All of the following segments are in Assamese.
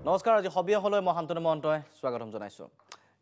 নমস্কাৰ আজি হবিয়াহলৈ মই শান্তনু মহন্তই স্বাগতম জনাইছোঁ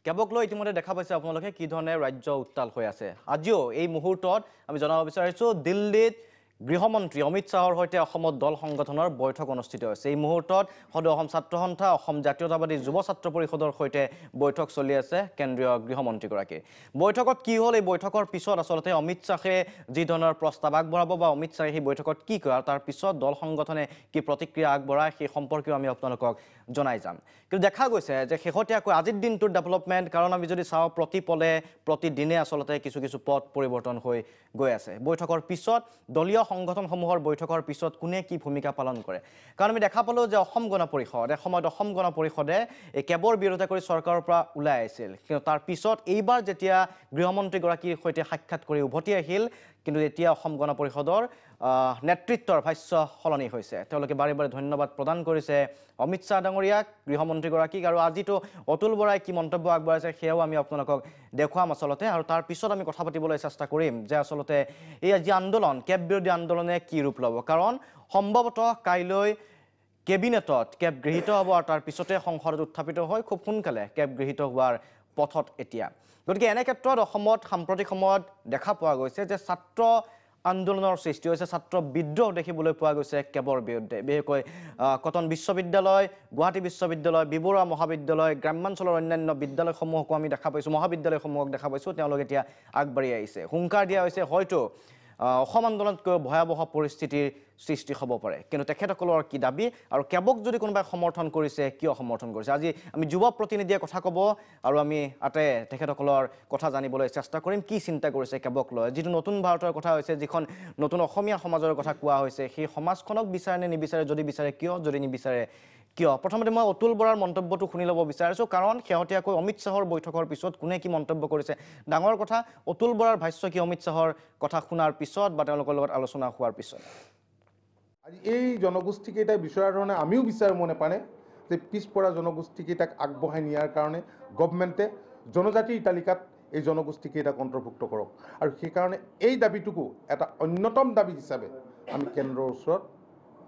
কেবক লৈ ইতিমধ্যে দেখা পাইছে আপোনালোকে কি ধৰণে ৰাজ্য উত্তাল হৈ আছে আজিও এই মুহূৰ্তত আমি জনাব বিচাৰিছোঁ দিল্লীত গৃহমন্ত্ৰী অমিত শাহৰ সৈতে অসমত দল সংগঠনৰ বৈঠক অনুষ্ঠিত হৈছে এই মুহূৰ্তত সদৌ অসম ছাত্ৰ সন্থা অসম জাতীয়তাবাদী যুৱ ছাত্ৰ পৰিষদৰ সৈতে বৈঠক চলি আছে কেন্দ্ৰীয় গৃহমন্ত্ৰীগৰাকী বৈঠকত কি হ'ল এই বৈঠকৰ পিছত আচলতে অমিত শাহে যি ধৰণৰ প্ৰস্তাৱ আগবঢ়াব বা অমিত শাহে এই বৈঠকত কি কয় তাৰ পিছত দল সংগঠনে কি প্ৰতিক্ৰিয়া আগবঢ়ায় সেই সম্পৰ্কেও আমি আপোনালোকক জনাই যাম কিন্তু দেখা গৈছে যে শেহতীয়াকৈ আজিৰ দিনটোৰ ডেভেলপমেণ্ট কাৰণ আমি যদি চাওঁ প্ৰতিপলে প্ৰতিদিনে আচলতে কিছু কিছু পথ পৰিৱৰ্তন হৈ গৈ আছে বৈঠকৰ পিছত দলীয় সংগঠনসমূহৰ বৈঠকৰ পিছত কোনে কি ভূমিকা পালন কৰে কাৰণ আমি দেখা পালোঁ যে অসম গণ পৰিষদ এসময়ত অসম গণ পৰিষদে এই কেবৰ বিৰোধিতা কৰি চৰকাৰৰ পৰা ওলাই আহিছিল কিন্তু তাৰ পিছত এইবাৰ যেতিয়া গৃহমন্ত্ৰীগৰাকীৰ সৈতে সাক্ষাৎ কৰি উভতি আহিল কিন্তু এতিয়া অসম গণ পৰিষদৰ নেতৃত্বৰ ভাষ্য সলনি হৈছে তেওঁলোকে বাৰে বাৰে ধন্যবাদ প্ৰদান কৰিছে অমিত শাহ ডাঙৰীয়াক গৃহমন্ত্ৰীগৰাকীক আৰু আজিতো অতুল বৰাই কি মন্তব্য আগবঢ়াইছে সেয়াও আমি আপোনালোকক দেখুৱাম আচলতে আৰু তাৰ পিছত আমি কথা পাতিবলৈ চেষ্টা কৰিম যে আচলতে এই আজি আন্দোলন কেব বিৰোধী আন্দোলনে কি ৰূপ ল'ব কাৰণ সম্ভৱতঃ কাইলৈ কেবিনেটত কেব গৃহীত হ'ব আৰু তাৰ পিছতে সংসদত উত্থাপিত হৈ খুব সোনকালে কেব গৃহীত হোৱাৰ পথত এতিয়া গতিকে এনে ক্ষেত্ৰত অসমত সাম্প্ৰতিক সময়ত দেখা পোৱা গৈছে যে ছাত্ৰ আন্দোলনৰ সৃষ্টি হৈছে ছাত্ৰ বিদ্ৰোহ দেখিবলৈ পোৱা গৈছে কেবৰ বিৰুদ্ধে বিশেষকৈ কটন বিশ্ববিদ্যালয় গুৱাহাটী বিশ্ববিদ্যালয় বি বৰুৱা মহাবিদ্যালয় গ্ৰামাঞ্চলৰ অন্যান্য বিদ্যালয়সমূহকো আমি দেখা পাইছোঁ মহাবিদ্যালয়সমূহক দেখা পাইছোঁ তেওঁলোক এতিয়া আগবাঢ়ি আহিছে হুংকাৰ দিয়া হৈছে হয়তো অসম আন্দোলনতকৈ ভয়াৱহ পৰিস্থিতিৰ সৃষ্টি হ'ব পাৰে কিন্তু তেখেতসকলৰ কি দাবী আৰু কেবক যদি কোনোবাই সমৰ্থন কৰিছে কিয় সমৰ্থন কৰিছে আজি আমি যুৱ প্ৰতিনিধিয়ে কথা ক'ব আৰু আমি আতে তেখেতসকলৰ কথা জানিবলৈ চেষ্টা কৰিম কি চিন্তা কৰিছে কেবক লৈ যিটো নতুন ভাৰতৰ কথা হৈছে যিখন নতুন অসমীয়া সমাজৰ কথা কোৱা হৈছে সেই সমাজখনক বিচাৰে নে নিবিচাৰে যদি বিচাৰে কিয় যদি নিবিচাৰে কিয় প্ৰথমতে মই অতুল বৰাৰ মন্তব্যটো শুনি ল'ব বিচাৰিছোঁ কাৰণ শেহতীয়াকৈ অমিত শাহৰ বৈঠকৰ পিছত কোনে কি মন্তব্য কৰিছে ডাঙৰ কথা অতুল বৰাৰ ভাষ্য কি অমিত শাহৰ কথা শুনাৰ পিছত বা তেওঁলোকৰ লগত আলোচনা হোৱাৰ পিছত আজি এই জনগোষ্ঠীকেইটাই বিচৰাৰ ধৰণে আমিও বিচাৰোঁ মনে পানে যে পিছপৰা জনগোষ্ঠীকেইটাক আগবঢ়াই নিয়াৰ কাৰণে গভৰ্ণমেণ্টে জনজাতিৰ তালিকাত এই জনগোষ্ঠীকেইটাক অন্তৰ্ভুক্ত কৰক আৰু সেইকাৰণে এই দাবীটোকো এটা অন্যতম দাবী হিচাপে আমি কেন্দ্ৰৰ ওচৰত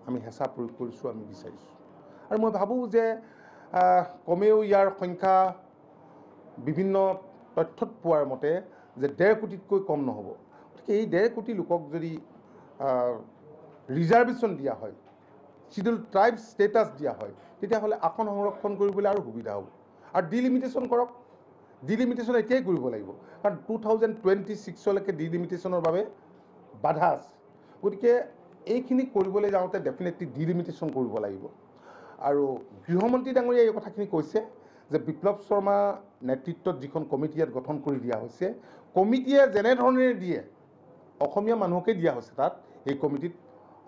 আমি হেঁচা প্ৰয়োগ কৰিছোঁ আমি বিচাৰিছোঁ আৰু মই ভাবোঁ যে কমেও ইয়াৰ সংখ্যা বিভিন্ন তথ্যত পোৱাৰ মতে যে 1.5 কোটিতকৈ কম নহ'ব গতিকে এই 1.5 কোটি লোকক যদি ৰিজাৰ্ভেশ্যন দিয়া হয় শিডিউল ট্ৰাইব ষ্টেটাছ দিয়া হয় তেতিয়াহ'লে আসন সংৰক্ষণ কৰিবলৈ আৰু সুবিধা হ'ব আৰু ডিলিমিটেশ্যন কৰক ডিলিমিটেশ্যন এতিয়াই কৰিব লাগিব কাৰণ 2026লৈকে ডিলিমিটেশ্যনৰ বাবে বাধা আছে গতিকে এইখিনি কৰিবলৈ যাওঁতে ডেফিনেটলি ডিলিমিটেশ্যন কৰিব লাগিব আৰু গৃহমন্ত্ৰী ডাঙৰীয়াই এই কথাখিনি কৈছে যে বিপ্লৱ শৰ্মা নেতৃত্বত যিখন কমিটি ইয়াত গঠন কৰি দিয়া হৈছে কমিটিয়ে যেনেধৰণেৰে দিয়ে অসমীয়া মানুহকে দিয়া হৈছে তাত এই কমিটিত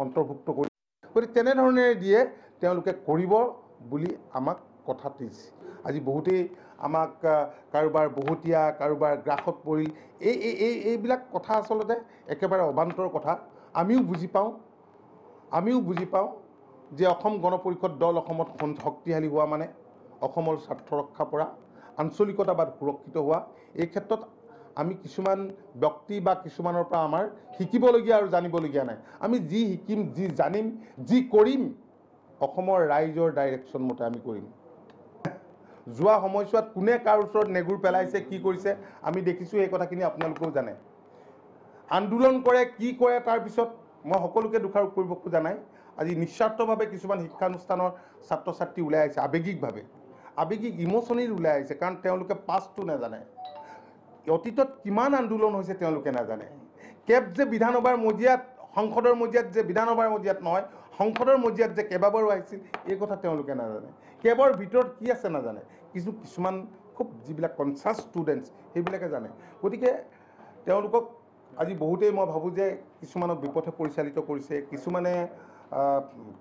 অন্তৰ্ভুক্ত কৰি গতিকে তেনেধৰণেৰে দিয়ে তেওঁলোকে কৰিব বুলি আমাক কথা দিছে আজি বহুতেই আমাক কাৰোবাৰ বহুতীয়া কাৰোবাৰ গ্ৰাসত পৰিল এইবিলাক কথা আচলতে একেবাৰে অবান্তৰ কথা আমিও বুজি পাওঁ যে অসম গণ পৰিষদ দল অসমত শক্তিশালী হোৱা মানে অসমৰ স্বাৰ্থ ৰক্ষা কৰা আঞ্চলিকতাবাদ সুৰক্ষিত হোৱা এই ক্ষেত্ৰত আমি কিছুমান ব্যক্তি বা কিছুমানৰ পৰা আমাৰ শিকিবলগীয়া আৰু জানিবলগীয়া নাই আমি যি শিকিম যি জানিম যি কৰিম অসমৰ ৰাইজৰ ডাইৰেকশ্যন মতে আমি কৰিম যোৱা সময়ছোৱাত কোনে কাৰ ওচৰত নেগুৰ পেলাইছে কি কৰিছে আমি দেখিছোঁ এই কথাখিনি আপোনালোকেও জানে আন্দোলন কৰে কি কৰে তাৰপিছত মই সকলোকে দোষাৰোপ কৰিব খোজা নাই আজি নিস্বাৰ্থভাৱে কিছুমান শিক্ষানুষ্ঠানৰ ছাত্ৰ ছাত্ৰী ওলাই আহিছে আৱেগিক ইম'চনেল ওলাই আহিছে কাৰণ তেওঁলোকে পাছটো নাজানে অতীতত কিমান আন্দোলন হৈছে তেওঁলোকে নাজানে কেব যে বিধানসভাৰ মজিয়াত সংসদৰ মজিয়াত যে বিধানসভাৰ মজিয়াত নহয় সংসদৰ মজিয়াত যে কেইবাবাৰো আহিছিল এই কথা তেওঁলোকে নাজানে কেবৰ ভিতৰত কি আছে নাজানে কিছুমান খুব যিবিলাক কনচাছ ষ্টুডেণ্টছ সেইবিলাকে জানে গতিকে তেওঁলোকক আজি বহুতেই মই ভাবোঁ যে কিছুমানক বিপথে পৰিচালিত কৰিছে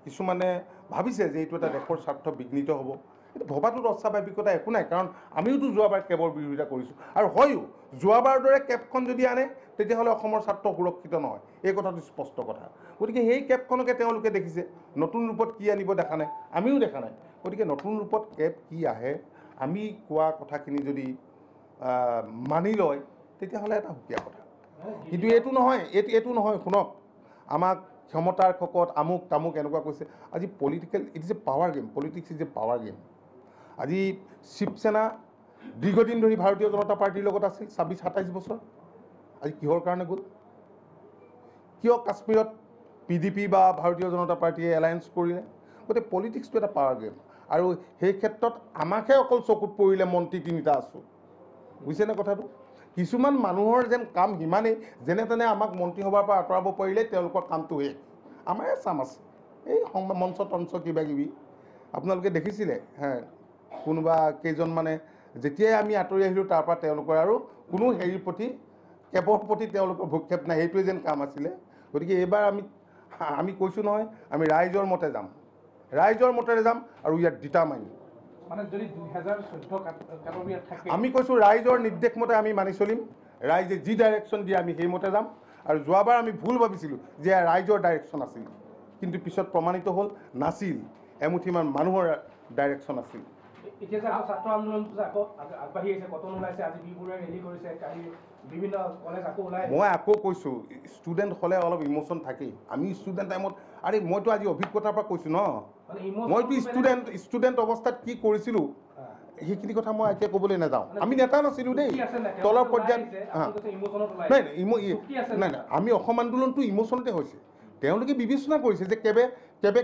কিছুমানে ভাবিছে যে এইটো এটা দেশৰ স্বাৰ্থ বিঘ্নিত হ'ব এইটো ভবাটোত অস্বাভাৱিকতা একো নাই কাৰণ আমিওতো যোৱাবাৰ কেবৰ বিৰোধিতা কৰিছোঁ আৰু হয়ো যোৱাবাৰৰ দৰে কেবখন যদি আনে তেতিয়াহ'লে অসমৰ স্বাৰ্থ সুৰক্ষিত নহয় এই কথাটো স্পষ্ট কথা গতিকে সেই কেবখনকে তেওঁলোকে দেখিছে নতুন ৰূপত কি আনিব দেখা নাই আমিও দেখা নাই গতিকে নতুন ৰূপত কেব কি আহে আমি কোৱা কথাখিনি যদি মানি লয় তেতিয়াহ'লে এটা সুকীয়া কথা কিন্তু এইটো নহয় শুনক আমাক ক্ষমতাৰ খকত আমুক তামুক এনেকুৱা কৈছে আজি political it is a power game politics is a power game আজি শিৱসেনা দীৰ্ঘদিন ধৰি ভাৰতীয় জনতা পাৰ্টিৰ লগত আছিল ২৬-২৭ বছৰ আজি কিহৰ কাৰণে গ'ল কিয় কাশ্মীৰত PDP বা ভাৰতীয় জনতা পাৰ্টিয়ে এলায়েন্স কৰিলে গতিকে পলিটিক্সটো এটা পাৱাৰ গেম আৰু সেই ক্ষেত্ৰত আমাকহে অকল চকুত পৰিলে মন্ত্ৰী তিনিটা আছোঁ বুজিছেনে কথাটো কিছুমান মানুহৰ যেন কাম সিমানেই যেনে তেনে আমাক মন্ত্ৰীসভাৰ পৰা আঁতৰাব পাৰিলে তেওঁলোকৰ কামটো শেষ আমাৰে চাম আছে এই মঞ্চ তঞ্চ কিবা কিবি আপোনালোকে দেখিছিলে কোনোবা কেইজনমানে যেতিয়াই আমি আঁতৰি আহিলোঁ তাৰ পৰা তেওঁলোকৰ আৰু কোনো হেৰিৰ প্ৰতি কেবৰ প্ৰতি তেওঁলোকৰ ভূক্ষেপ নাই সেইটোৱে যেন কাম আছিলে গতিকে এইবাৰ আমি কৈছোঁ নহয় আমি ৰাইজৰ মতে যাম ৰাইজৰ মতেৰে যাম আৰু ইয়াত ডিটাৰমাইন মানে যদি 2014 আমি কৈছোঁ ৰাইজৰ নিৰ্দেশ মতে আমি মানি চলিম ৰাইজে যি ডাইৰেকশ্যন দিয়ে আমি সেইমতে যাম আৰু যোৱাবাৰ আমি ভুল ভাবিছিলোঁ যে ৰাইজৰ ডাইৰেকশ্যন আছিল কিন্তু পিছত প্ৰমাণিত হ'ল নাছিল এমুঠিমান মানুহৰ ডাইৰেকশ্যন আছিল এতিয়া যে ছাত্ৰ আন্দোলনটো যে আকৌ আগবাঢ়ি আহিছে কটন ওলাইছে আজি বিপুৰে ৰেলী কৰিছে কালি বিভিন্ন কলেজ আকৌ ওলাই মই আকৌ কৈছোঁ ষ্টুডেণ্ট হ'লে অলপ ইম'শ্যন থাকেই আমি ষ্টুডেণ্ট টাইমত আৰে মইতো আজি অভিজ্ঞতাৰ পৰা কৈছোঁ ন মইতো ষ্টুডেণ্ট অৱস্থাত কি কৰিছিলোঁ সেইখিনি কথা মই এতিয়া ক'বলৈ নাযাওঁ আমি নেতা নাছিলোঁ দেই তলৰ পৰ্যায়ত নাই আমি অসম আন্দোলনটো ইম'শ্যনতে হৈছে তেওঁলোকে বিবেচনা কৰিছে যে কেবে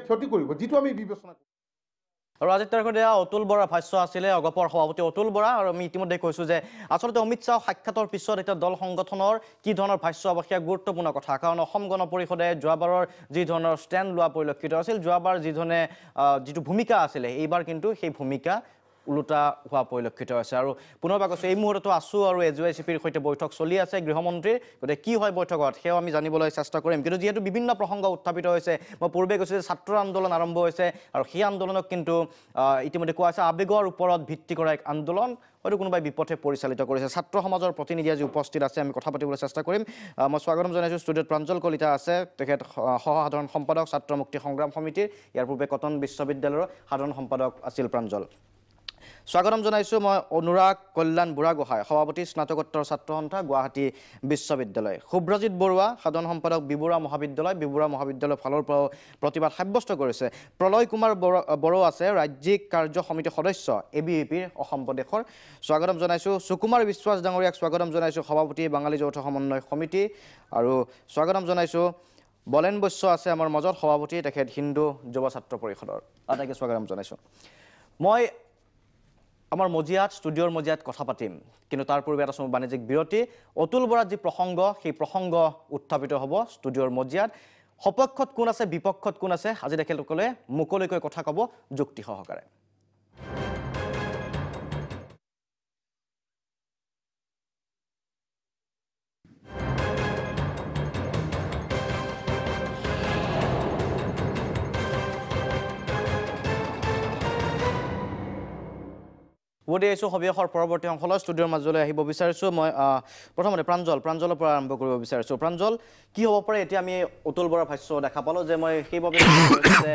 ক্ষতি কৰিব যিটো আমি বিবেচনা কৰোঁ আৰু আজি তাৰিখত অতুল বৰা ভাষ্য আছিলে অগপৰ সভাপতি অতুল বৰা আৰু আমি ইতিমধ্যে কৈছোঁ যে আচলতে অমিত শ্বাহ সাক্ষাতৰ পিছত এতিয়া দল সংগঠনৰ কি ধৰণৰ ভাষ্য হ'ব সেয়া গুৰুত্বপূৰ্ণ কথা কাৰণ অসম গণ পৰিষদে যোৱাবাৰৰ যি ধৰণৰ ষ্টেণ্ড লোৱা পৰিলক্ষিত আছিল যোৱাবাৰ যিটো ভূমিকা আছিলে এইবাৰ কিন্তু সেই ভূমিকা ওলোটা হোৱা পৰিলক্ষিত হৈছে আৰু পুনৰবাৰ কৈছোঁ এই মুহূৰ্ততো আছোঁ আৰু AJCPৰ সৈতে বৈঠক চলি আছে গৃহমন্ত্ৰীৰ গতিকে কি হয় বৈঠকত সেয়াও আমি জানিবলৈ চেষ্টা কৰিম কিন্তু যিহেতু বিভিন্ন প্ৰসংগ উত্থাপিত হৈছে মই পূৰ্বে কৈছোঁ যে ছাত্ৰ আন্দোলন আৰম্ভ হৈছে আৰু সেই আন্দোলনক কিন্তু ইতিমধ্যে কোৱা হৈছে আৱেগৰ ওপৰত ভিত্তি কৰা এক আন্দোলন হয়তো কোনোবাই বিপথে পৰিচালিত কৰিছে ছাত্ৰ সমাজৰ প্ৰতিনিধি আজি উপস্থিত আছে আমি কথা পাতিবলৈ চেষ্টা কৰিম মই স্বাগতম জনাইছোঁ ষ্টুডিঅ'ত প্ৰাঞ্জল কলিতা আছে তেখেত সহসাধাৰণ সম্পাদক ছাত্ৰ মুক্তি সংগ্ৰাম সমিতিৰ ইয়াৰ পূৰ্বে কটন বিশ্ববিদ্যালয়ৰ সাধাৰণ সম্পাদক আছিল প্ৰাঞ্জল স্বাগতম জনাইছোঁ মই অনুৰাগ কল্যাণ বুঢ়াগোহাঁই সভাপতি স্নাতকোত্তৰ ছাত্ৰ সন্থা গুৱাহাটী বিশ্ববিদ্যালয় শুভ্ৰজিৎ বৰুৱা সাধাৰণ সম্পাদক বিবৰুৱা মহাবিদ্যালয়ৰ ফালৰ পৰাও প্ৰতিবাদ সাব্যস্ত কৰিছে প্ৰলয় কুমাৰ বড়ো আছে ৰাজ্যিক কাৰ্য সমিতিৰ সদস্য ABVPৰ অসম প্ৰদেশৰ স্বাগতম জনাইছোঁ সুকুমাৰ বিশ্বাস ডাঙৰীয়াক স্বাগতম জনাইছোঁ সভাপতি বাঙালী যৌথ সমন্বয় সমিতি আৰু স্বাগতম জনাইছোঁ বলেন বৈশ্য আছে আমাৰ মাজত সভাপতি তেখেত হিন্দু যুৱ ছাত্ৰ পৰিষদৰ আটাইকে স্বাগতম জনাইছোঁ মই আমাৰ ষ্টুডিঅ'ৰ মজিয়াত কথা পাতিম কিন্তু তাৰ পূৰ্বে এটা বাণিজ্যিক বিৰতি অতুল বৰাৰ যি প্ৰসংগ সেই প্ৰসংগ উত্থাপিত হ'ব ষ্টুডিঅ'ৰ মজিয়াত সপক্ষত কোন আছে বিপক্ষত কোন আছে আজি তেখেতসকলে মুকলিকৈ কথা ক'ব যুক্তি সহকাৰে সবিশেষৰ পৰৱৰ্তী অংশলৈ ষ্টুডিঅ'ৰ মাজলৈ আহিব বিচাৰিছোঁ মই প্ৰথমতে প্ৰাঞ্জলৰ পৰা আৰম্ভ কৰিব বিচাৰিছোঁ প্ৰাঞ্জল কি হ'ব পাৰে এতিয়া আমি অতুল বৰাৰ ভাষ্য দেখা পালোঁ যে মই সেইবাবে যে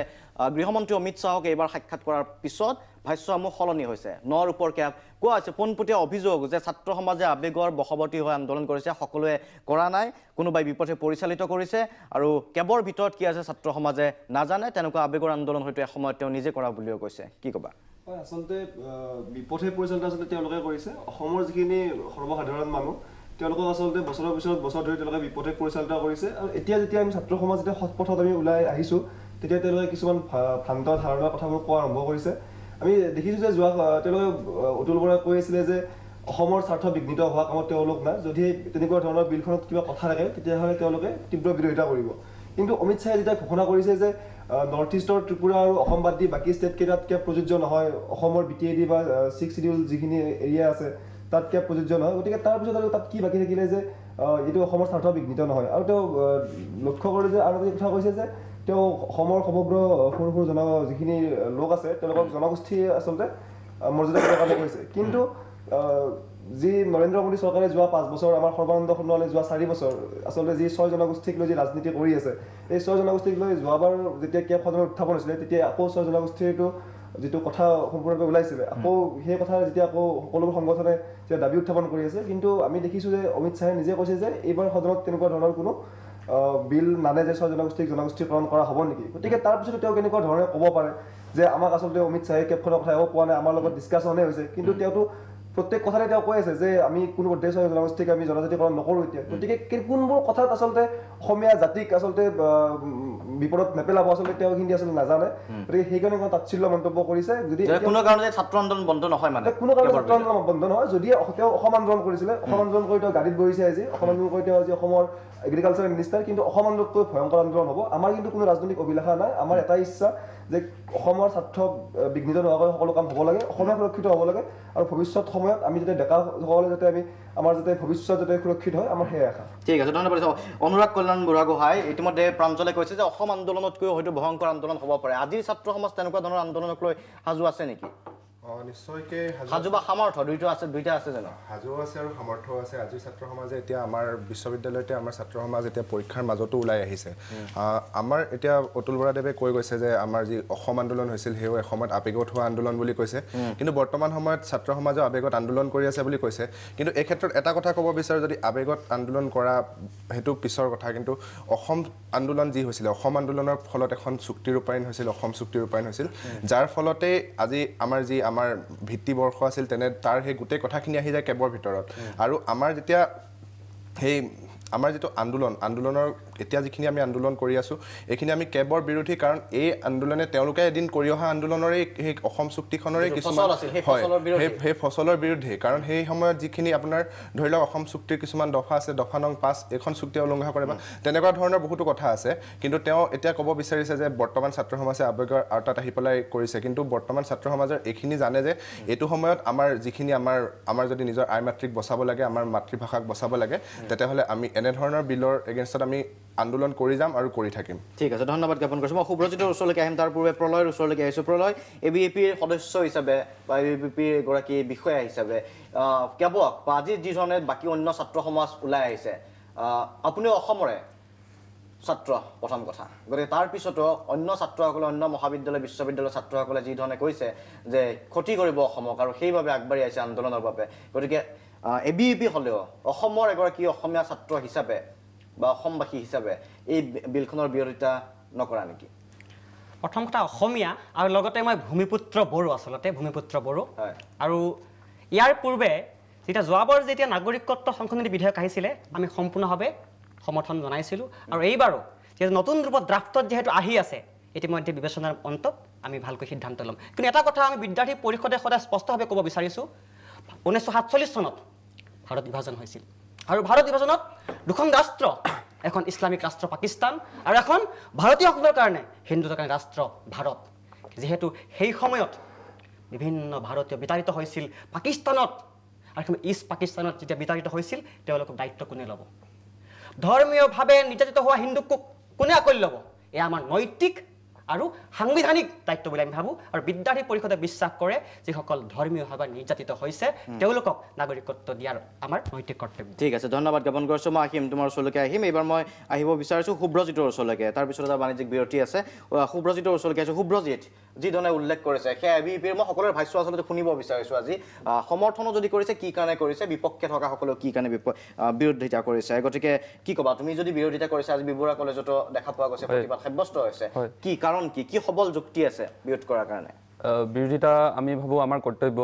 গৃহমন্ত্ৰী অমিত শ্বাহক এইবাৰ সাক্ষাৎ কৰাৰ পিছত ভাষ্যসমূহ সলনি হৈছে নৰ ওপৰ কেব কোৱা হৈছে পোনপটীয়া অভিযোগ যে ছাত্ৰ সমাজে আৱেগৰ বশৱৰ্তী হৈ আন্দোলন কৰিছে সকলোৱে কৰা নাই কোনোবাই বিপথে পৰিচালিত কৰিছে আৰু কেবৰ ভিতৰত কি আছে ছাত্ৰ সমাজে নাজানে তেনেকুৱা আৱেগৰ আন্দোলন হয়তো এসময়ত তেওঁ নিজে কৰা বুলিও কৈছে কি ক'বা হয় আচলতে বিপথে পৰিচালিত আচলতে তেওঁলোকে কৰিছে অসমৰ যিখিনি সৰ্বসাধাৰণ মানুহ তেওঁলোকক আচলতে বছৰৰ পিছত বছৰ ধৰি তেওঁলোকে বিপথে পৰিচালিত কৰিছে আৰু এতিয়া যেতিয়া আমি ছাত্ৰ সমাজ যেতিয়া সৎপথত আমি ওলাই আহিছোঁ তেতিয়া তেওঁলোকে কিছুমান ভ্ৰান্ত ধাৰণাৰ কথাবোৰ কোৱা আৰম্ভ কৰিছে আমি দেখিছোঁ যে তেওঁলোকে অতুল বৰাই কৈ আছিলে যে অসমৰ স্বাৰ্থ বিঘ্নিত হোৱা কামত তেওঁলোক নাই যদি তেনেকুৱা ধৰণৰ বিলখনত কিবা কথা থাকে তেতিয়াহ'লে তেওঁলোকে তীব্ৰ বিৰোধিতা কৰিব কিন্তু অমিত শ্বাহে যেতিয়া ঘোষণা কৰিছে যে নৰ্থ ইষ্টৰ ত্ৰিপুৰা আৰু অসম বাদ দি বাকী ষ্টেটকেইটাত কিয় প্ৰযোজ্য নহয় অসমৰ BTAD বা 6 শিডিউল যিখিনি এৰিয়া আছে তাত কিয় প্ৰযোজ্য নহয় গতিকে তাৰপিছত আৰু তাত কি বাকী থাকিলে যে এইটো অসমৰ স্বাৰ্থ বিঘ্নিত নহয় আৰু তেওঁ লক্ষ্য কৰি যে আৰু এটা কথা কৈছে যে তেওঁ অসমৰ সমগ্ৰ সৰু সৰু যিখিনি লোক আছে তেওঁলোকক জনগোষ্ঠী আচলতে মৰ্যাদা দিবৰ কাৰণে কৈছে কিন্তু যি নৰেন্দ্ৰ মোদী চৰকাৰে যোৱা 5 বছৰ আমাৰ সৰ্বানন্দ সোণোৱালে যোৱা 4 বছৰ আচলতে যি 6 জনগোষ্ঠীক লৈ যি ৰাজনীতি কৰি আছে এই 6 জনগোষ্ঠীক লৈ যোৱাবাৰ যেতিয়া কেব সদনত উত্থাপন হৈছিলে তেতিয়া আকৌ 6 জনগোষ্ঠীৰটো যিটো কথা সম্পূৰ্ণৰূপে ওলাইছিলে আকৌ সেই কথা যেতিয়া আকৌ সকলোবোৰ সংগঠনে যে দাবী উত্থাপন কৰি আছে কিন্তু আমি দেখিছোঁ যে অমিত শ্বাহে নিজে কৈছে যে এইবাৰ সদনত তেনেকুৱা ধৰণৰ কোনো বিল নানে যে 6 জনগোষ্ঠীক জনগোষ্ঠীকৰণ কৰা হ'ব নেকি গতিকে তাৰপিছতো তেওঁ কেনেকুৱা ধৰণে ক'ব পাৰে যে আমাক আচলতে অমিত শ্বাহে কেবখনৰ কথা একো কোৱা নাই আমাৰ লগত ডিছকাশ্যনে হৈছে কিন্তু তেওঁতো প্ৰত্যেক কথাতে তেওঁ কৈ আছে যে আমি কোনো উদ্দেশ্য জনগোষ্ঠীক আমি জনজাতিকৰণ নকৰোঁ এতিয়া গতিকে কোনবোৰ কথাত আচলতে অসমীয়া জাতিক আচলতে বিপদত নেপেলাব আচলতে তেওঁ হিন্দী আচলতে নাজানে গতিকে সেইকাৰণে তাৎসিল্য মন্তব্য কৰিছে যদি কোনো কাৰণে ছাত্ৰ আন্দোলন বন্ধ নহয় মানে কোনো কাৰণে ছাত্ৰ আন্দোলন বন্ধ নহয় যদি তেওঁ অসম আন্দোলন কৰিছিলে অসম আন্দোলন কৰি তেওঁ গাড়ীত বহিছে আজি অসম আন্দোলন কৰি তেওঁ আজি অসমৰ এগ্ৰিকালচাৰ মিনিষ্টাৰ কিন্তু অসম আন্দোলনতকৈ ভয়ংকৰ আন্দোলন হ'ব আমাৰ কিন্তু কোনো ৰাজনৈতিক অভিলাষা নাই আমাৰ এটাই ইচ্ছা যে অসমৰ স্বাৰ্থ বিঘ্নিত নোহোৱাকৈ সকলো কাম হ'ব লাগে অসমীয়া সুৰক্ষিত হ'ব লাগে আৰু ভৱিষ্যত সময়ত আমি যাতে ডেকাসকলে যাতে আমাৰ যাতে ভৱিষ্যত যাতে সুৰক্ষিত হয় আমাৰ সেয়াই আশা ঠিক আছে ধন্যবাদ অনুৰাগ কল্যাণ বুঢ়াগোহাঁই ইতিমধ্যে প্ৰাঞ্জলে কৈছে যে অসম আন্দোলনতকৈ হয়তো ভয়ংকৰ আন্দোলন হ'ব পাৰে আজিৰ ছাত্ৰ সমাজ তেনেকুৱা ধৰণৰ আন্দোলনক লৈ সাজু আছে নেকি নিশ্চয়কৈ সাজু বা সামৰ্থ দুইটা আছে জানো সাজু আছে আৰু সামৰ্থ্য আছে আজিৰ ছাত্ৰ সমাজে এতিয়া আমাৰ বিশ্ববিদ্যালয়তে আমাৰ ছাত্ৰ সমাজ এতিয়া পৰীক্ষাৰ মাজতো ওলাই আহিছে আমাৰ এতিয়া অতুল বৰাদেৱে কৈ গৈছে যে আমাৰ যি অসম আন্দোলন হৈছিল সেও এসময়ত আৱেগত হোৱা আন্দোলন বুলি কৈছে কিন্তু বৰ্তমান সময়ত ছাত্ৰ সমাজে আৱেগত আন্দোলন কৰি আছে বুলি কৈছে কিন্তু এই ক্ষেত্ৰত এটা কথা ক'ব বিচাৰোঁ যদি আৱেগত আন্দোলন কৰা সেইটো পিছৰ কথা কিন্তু অসম আন্দোলন যি হৈছিলে অসম আন্দোলনৰ ফলত এখন চুক্তি ৰূপায়ণ হৈছিল অসম চুক্তি ৰূপায়ণ হৈছিল যাৰ ফলতে আজি আমাৰ যি আমাৰ ভিত্তিবৰ্ষ আছিল তেনে তাৰ সেই গোটেই কথাখিনি আহি যায় কেবৰ ভিতৰত আৰু আমাৰ যেতিয়া সেই আমাৰ যিটো আন্দোলনৰ এতিয়া যিখিনি আমি আন্দোলন কৰি আছোঁ এইখিনি আমি কেবৰ বিৰোধী কাৰণ এই আন্দোলনে তেওঁলোকে এদিন কৰি অহা আন্দোলনৰে সেই অসম চুক্তিখনৰে কিছুমান সেই ফচলৰ বিৰুদ্ধে কাৰণ সেই সময়ত যিখিনি আপোনাৰ ধৰি লওক অসম চুক্তিৰ কিছুমান দফা আছে দফা নং 5 এখন চুক্তি উলংঘা কৰে বা তেনেকুৱা ধৰণৰ বহুতো কথা আছে কিন্তু তেওঁ এতিয়া ক'ব বিচাৰিছে যে বৰ্তমান ছাত্ৰ সমাজে আৱেগৰ আওতাত আহি পেলাই কৰিছে কিন্তু বৰ্তমান ছাত্ৰ সমাজৰ এইখিনি জানে যে এইটো সময়ত আমাৰ যিখিনি আমাৰ যদি নিজৰ আই মাতৃক বচাব লাগে আমাৰ মাতৃভাষাক বচাব লাগে তেতিয়াহ'লে আমি এনেধৰণৰ বিলৰ এগেইনষ্টত আমি আন্দোলন কৰি যাম আৰু কৰি থাকিম ঠিক আছে ধন্যবাদ জ্ঞাপন কৰিছোঁ মই সুব্ৰজিতৰ ওচৰলৈকে আহিম তাৰ পূৰ্বে প্ৰলয়ৰ ওচৰলৈকে আহিছোঁ প্ৰলয় ABVPৰ সদস্য হিচাপে বা ABVPৰ এগৰাকী বিষয়া হিচাপে কেৱল বা আজি যি ধৰণে বাকী অন্য ছাত্ৰ সমাজ ওলাই আহিছে আপুনি অসমৰে ছাত্ৰ প্ৰথম কথা গতিকে তাৰপিছতো অন্য ছাত্ৰসকলে অন্য মহাবিদ্যালয় বিশ্ববিদ্যালয়ৰ ছাত্ৰসকলে যি ধৰণে কৈছে যে ক্ষতি কৰিব অসমক আৰু সেইবাবে আগবাঢ়ি আহিছে আন্দোলনৰ বাবে গতিকে ABVP হ'লেও অসমৰ এগৰাকী অসমীয়া ছাত্ৰ হিচাপে বা অসমবাসী হিচাপে এই বিলখনৰ বিৰোধিতা নকৰা নেকি প্ৰথম কথা অসমীয়া আৰু লগতে মই ভূমিপুত্ৰ বড়ো আচলতে ভূমিপুত্ৰ বড়ো আৰু ইয়াৰ পূৰ্বে যেতিয়া যোৱাবাৰ যেতিয়া নাগৰিকত্ব সংশোধনী বিধেয়ক আহিছিলে আমি সম্পূৰ্ণভাৱে সমৰ্থন জনাইছিলোঁ আৰু এইবাৰো যে নতুন ৰূপত ড্ৰাফটত যিহেতু আহি আছে ইতিমধ্যে বিবেচনাৰ অন্তত আমি ভালকৈ সিদ্ধান্ত ল'ম কিন্তু এটা কথা আমি বিদ্যাৰ্থী পৰিষদে সদায় স্পষ্টভাৱে ক'ব বিচাৰিছোঁ 1947 চনত ভাৰত বিভাজন হৈছিল আৰু ভাৰত বিভাজনত দুখন ৰাষ্ট্ৰ এখন ইছলামিক ৰাষ্ট্ৰ পাকিস্তান আৰু এখন ভাৰতীয়সকলৰ কাৰণে হিন্দুৰ কাৰণে ৰাষ্ট্ৰ ভাৰত যেহেতু সেই সময়ত বিভিন্ন ভাৰতীয় বিতাড়িত হৈছিল পাকিস্তানত আৰু ইষ্ট পাকিস্তানত যেতিয়া বিতাড়িত হৈছিল তেওঁলোকক দায়িত্ব কোনে ল'ব ধৰ্মীয়ভাৱে নিৰ্যাতিত হোৱা হিন্দুক কোনে আঁকোৱালি ল'ব এয়া আমাৰ নৈতিক আৰু সাংবিধানিক দায়িত্ব বুলি আমি ভাবোঁ আৰু বিদ্যাৰ্থী পৰিষদে বিশ্বাস কৰে যিসকল ধৰ্মীয়ভাৱে নিৰ্যাতিত হৈছে তেওঁলোকক নাগৰিকত্ব দিয়াৰ আমাৰ নৈতিক কৰ্তব্য ঠিক আছে ধন্যবাদ জ্ঞাপন কৰিছোঁ মই আহিম তোমাৰ ওচৰলৈকে আহিম এইবাৰ মই আহিব বিচাৰিছোঁ সুব্ৰজিতৰ ওচৰলৈকে তাৰপিছত এটা বাণিজ্যিক বিৰতি আছে সুব্ৰজিতৰ ওচৰলৈকে আহিছোঁ সুব্ৰজিত যি ধৰণে উল্লেখ কৰিছে সেই ABVPৰ মই সকলোৰে ভাষ্য আচলতে শুনিব বিচাৰিছোঁ আজি সমৰ্থনো যদি কৰিছে কি কাৰণে কৰিছে বিপক্ষে থকা সকলেও কি কাৰণে বিৰোধিতা কৰিছে গতিকে কি ক'বা তুমি যদি বিৰোধিতা কৰিছা আজি বি বৰুৱা কলেজতো দেখা পোৱা গৈছে প্ৰতিবাদ সাব্যস্ত হৈছে কি কাৰণ কি সবল যুক্তি আছে বিৰোধ কৰাৰ কাৰণে বিৰোধিতা আমি ভাবোঁ আমাৰ কৰ্তব্য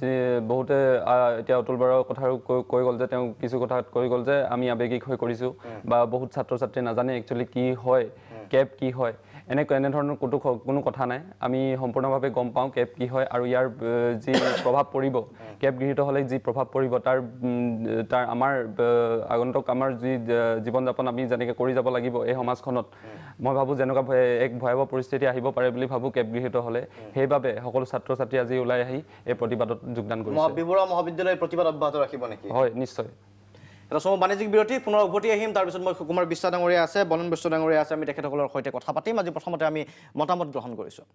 যে বহুতে এতিয়া অতুল বৰাৰ কথা কৈ গ'ল যে তেওঁ কিছু কথা কৈ গ'ল যে আমি আৱেগিক হৈ কৰিছোঁ বা বহুত ছাত্ৰ ছাত্ৰী নাজানে একচুৱেলি কি হয় কেব কি হয় এনেধৰণৰ কোনো কথা নাই আমি সম্পূৰ্ণভাৱে গম পাওঁ কেব কি হয় আৰু ইয়াৰ যি প্ৰভাৱ পৰিব কেব গৃহীত হ'লে যি প্ৰভাৱ পৰিব তাৰ আমাৰ আগন্তুক আমাৰ যি জীৱন যাপন আমি যেনেকৈ কৰি যাব লাগিব এই সমাজখনত মই ভাবোঁ যেনেকুৱা এক ভয়াৱহ পৰিস্থিতি আহিব পাৰে বুলি ভাবোঁ কেব গৃহীত হ'লে সেইবাবে সকলো ছাত্ৰ ছাত্ৰী আজি ওলাই আহি এই প্ৰতিবাদত যোগদান কৰিছে বি বৰুৱা মহাবিদ্যালয়ৰ প্ৰতিবাদ অব্যাহত ৰাখিব নেকি হয় নিশ্চয় এটা সময় বাণিজ্যিক বিৰতি পুনৰ উভতি আহিম তাৰপিছত মই সুকুমাৰ বিশ্বাস ডাঙৰীয়া আছে বলন বৈশ্য ডাঙৰীয়া আছে আমি তেখেতসকলৰ সৈতে কথা পাতিম আজি প্ৰথমতে আমি মতামত গ্ৰহণ কৰিছোঁ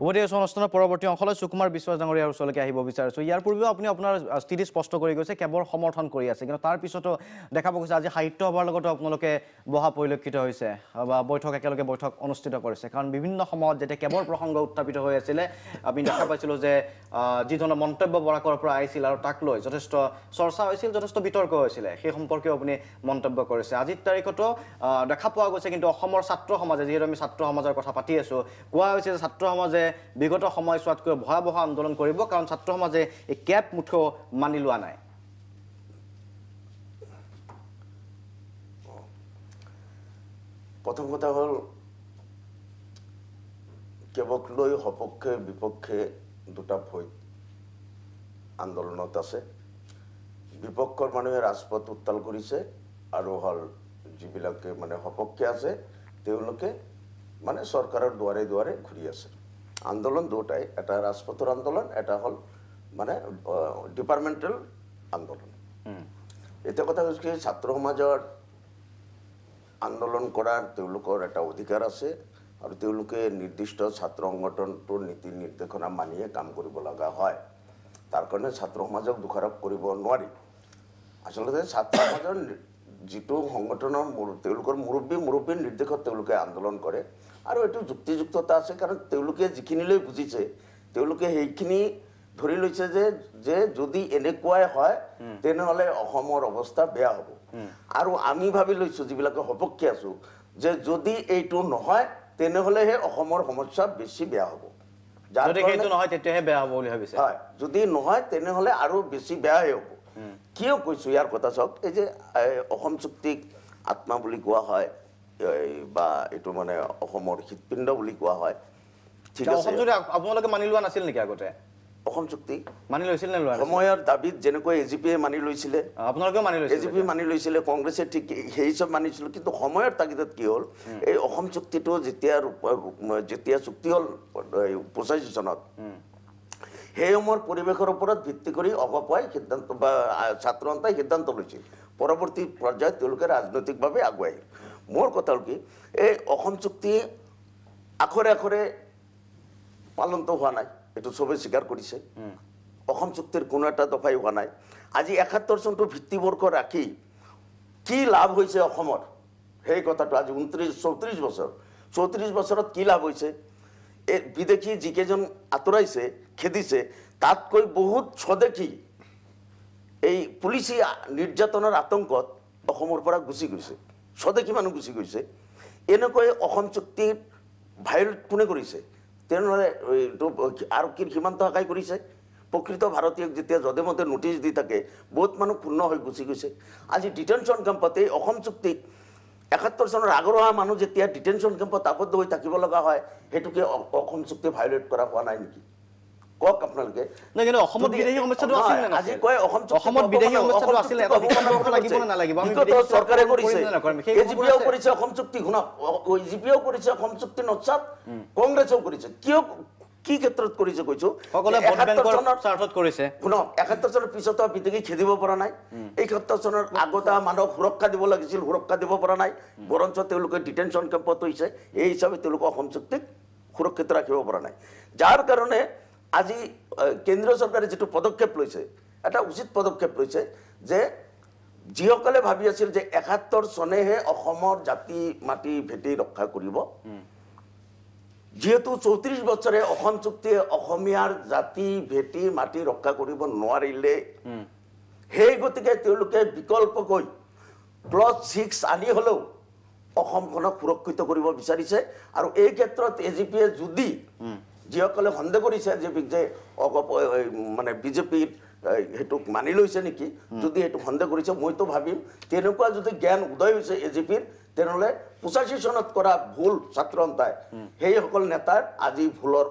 উভতি আছোঁ অনুষ্ঠানৰ পৰৱৰ্তী অংশলৈ সুকুমাৰ বিশ্বাস ডাঙৰীয়াৰ ওচৰলৈকে আহিব বিচাৰিছোঁ ইয়াৰ পূৰ্বেও আপুনি আপোনাৰ স্থিতি স্পষ্ট কৰি গৈছে কেৱল সমৰ্থন কৰি আছে কিন্তু তাৰ পিছতো দেখা পোৱা গৈছে আজি সাহিত্য সভাৰ লগতো আপোনালোকে বহা পৰিলক্ষিত হৈছে বা একেলগে বৈঠক অনুষ্ঠিত কৰিছে কাৰণ বিভিন্ন সময়ত যেতিয়া কেৱল প্ৰসংগ উত্থাপিত হৈ আছিলে আমি দেখা পাইছিলোঁ যে যি ধৰণৰ মন্তব্য বৰাকৰ পৰা আহিছিল আৰু তাক লৈ যথেষ্ট চৰ্চা হৈছিল যথেষ্ট বিতৰ্ক হৈছিলে সেই সম্পৰ্কেও আপুনি মন্তব্য কৰিছে আজিৰ তাৰিখতো দেখা পোৱা গৈছে কিন্তু অসমৰ ছাত্ৰ সমাজে যিহেতু আমি ছাত্ৰ সমাজৰ কথা পাতি আছোঁ কোৱা হৈছে যে ছাত্ৰ সমাজে বিগত সময়ছোৱাতকৈ ভয়াৱহ আন্দোলন কৰিব কাৰণ ছাত্ৰ সমাজে এই কেপ মুঠেও মানি লোৱা নাই প্ৰথম কথা হ'ল কেৱক লৈ সপক্ষে বিপক্ষে দুটা ভয় আন্দোলনত আছে বিপক্ষৰ মানুহে ৰাজপথ উত্তাল কৰিছে আৰু হ'ল যিবিলাকে মানে সপক্ষে আছে তেওঁলোকে মানে চৰকাৰৰ দুৱাৰে দুৱাৰে ঘূৰি আছে আন্দোলন দুটাই এটা ৰাজপথৰ আন্দোলন এটা হ'ল মানে ডিপাৰ্টমেণ্টেল আন্দোলন এটা কথা হৈছে ছাত্ৰ সমাজৰ আন্দোলন কৰাৰ তেওঁলোকৰ এটা অধিকাৰ আছে আৰু তেওঁলোকে নিৰ্দিষ্ট ছাত্ৰ সংগঠনটোৰ নীতি নিৰ্দেশনা মানিয়ে কাম কৰিব লগা হয় তাৰ কাৰণে ছাত্ৰ সমাজক দোষাৰোপ কৰিব নোৱাৰি আচলতে ছাত্ৰ সমাজৰ যিটো সংগঠনৰ তেওঁলোকৰ মুৰব্বীৰ নিৰ্দেশত তেওঁলোকে আন্দোলন কৰে আৰু এইটো যুক্তিযুক্ততা আছে কাৰণ তেওঁলোকে যিখিনিলৈ বুজিছে তেওঁলোকে সেইখিনি ধৰি লৈছে যে যদি এনেকুৱাই হয় তেনেহ'লে অসমৰ অৱস্থা বেয়া হ'ব আৰু আমি ভাবি লৈছোঁ যিবিলাকে সপক্ষে আছোঁ যে যদি এইটো নহয় তেনেহ'লেহে অসমৰ সমস্যা বেছি বেয়া হ'ব হয় যদি নহয় তেনেহ'লে আৰু বেছি বেয়াহে হ'ব কিয় কৈছোঁ ইয়াৰ কথা চাওক এই যে অসম চুক্তিক আত্মা বুলি কোৱা হয় বা এইটো মানে অসমৰ হৃদপিণ্ড বুলি কোৱা হয় ঠিক আছে আপোনালোকে মানি লোৱা নাছিল নেকি আগতে অসম চুক্তি মানি লৈছিল নে লোৱা সময়ৰ দাবীত যেনেকৈ এজিপিয়ে মানি লৈছিলে আপোনালোকেও মানি লৈছিল এজিপি মানি লৈছিলে কংগ্ৰেছে ঠিক সেই চব মানিছিল কিন্তু সময়ৰ তাগিদত কি হ'ল এই অসম চুক্তিটো যেতিয়া চুক্তি হ'ল 85 চনত সেই সময়ৰ পৰিৱেশৰ ওপৰত ভিত্তি কৰি অগপুৱাই সিদ্ধান্ত বা ছাত্ৰ সন্থাই সিদ্ধান্ত লৈছিল পৰৱৰ্তী পৰ্যায়ত তেওঁলোকে ৰাজনৈতিকভাৱে আগুৱাই মোৰ কথা হ'ল কি এই অসম চুক্তি আখৰে আখৰে পালনটো হোৱা নাই এইটো চবেই স্বীকাৰ কৰিছে অসম চুক্তিৰ কোনো এটা দফাই হোৱা নাই আজি 71 চনটো ভিত্তিবৰ্ষ ৰাখি কি লাভ হৈছে অসমৰ সেই কথাটো আজি 34 বছৰত কি লাভ হৈছে এই বিদেশী যিকেইজন আঁতৰাইছে খেদিছে তাতকৈ বহুত স্বদেশী এই পুলিচি নিৰ্যাতনৰ আতংকত অসমৰ পৰা গুচি গৈছে স্বদেশী মানুহ গুচি গৈছে এনেকৈ অসম চুক্তিত ভায়োলেট কোনে কৰিছে তেনেহ'লে এইটো আৰক্ষীৰ সীমান্ত শাখাই কৰিছে প্ৰকৃত ভাৰতীয়ক যেতিয়া যধে মধে নোটিছ দি থাকে বহুত মানুহ ক্ষুণ্ণ হৈ গুচি গৈছে আজি ডিটেনশ্যন কেম্পত এই অসম চুক্তিক 71 চনৰ আগৰ অহা মানুহ যেতিয়া ডিটেনশ্যন কেম্পত আবদ্ধ হৈ থাকিব লগা হয় সেইটোকে অসম চুক্তি ভায়োলেট কৰা হোৱা নাই নেকি কওক আপোনালোকে কিন্তু অসমত বিদেশী সমস্যাটো আছিল নে আজি কয় অসমত বিদেশী সমস্যাটো আছিল এটা বিকল্প লাগিব না নালাগিব আমি চৰকাৰে কৰিছে এজিপিও কৰিছে অসম চুক্তি শুনক এজিপিও কৰিছে অসম চুক্তি নচাত কংগ্ৰেছেও কৰিছে কিয় কি ক্ষেত্ৰত কৰিছে কৈছো সকলো ভোট বেংকৰ স্বাৰ্থত কৰিছে শুনক 71 চনৰ পিছত বিদেশী খেদিব পৰা নাই 71 চনৰ আগতে মানুহক সুৰক্ষা দিব লাগিছিল সুৰক্ষা দিব পৰা নাই বৰঞ্চ তেওঁলোকে ডিটেনশ্যন কেম্পত হৈছে এই হিচাপে তেওঁলোকে অসম চুক্তিক সুৰক্ষিত ৰাখিব পৰা নাই যাৰ কাৰণে আজি কেন্দ্ৰীয় চৰকাৰে যেটো পদক্ষেপ লৈছে এটা উচিত পদক্ষেপ লৈছে যে যিসকলে ভাবি আছিল যে 71 চনেহে অসমৰ জাতি মাটি ভেটি ৰক্ষা কৰিব যেহেতু 34 বছৰে অসম চুক্তিয়ে অসমীয়াৰ জাতি ভেটি মাটি ৰক্ষা কৰিব নোৱাৰিলে সেই গতিকে তেওঁলোকে বিকল্পকৈ ক্লজ 6 আনি হলেও অসমখনক সুৰক্ষিত কৰিব বিচাৰিছে আৰু এই ক্ষেত্ৰত এজিপিয়ে যদি যিসকলে সন্দেহ কৰিছে যে মানে বিজেপিৰ হেতুক মানি লৈছে নেকি যদি এটো সন্দেহ কৰিছে মইতো ভাবিম তেনেকুৱা যদি জ্ঞান উদয় হৈছে এজিপিৰ তেনেহলে 85 চনত কৰা ভুল ছাত্ৰ সন্থাই সেই সকল নেতাৰ আজি ভুলৰ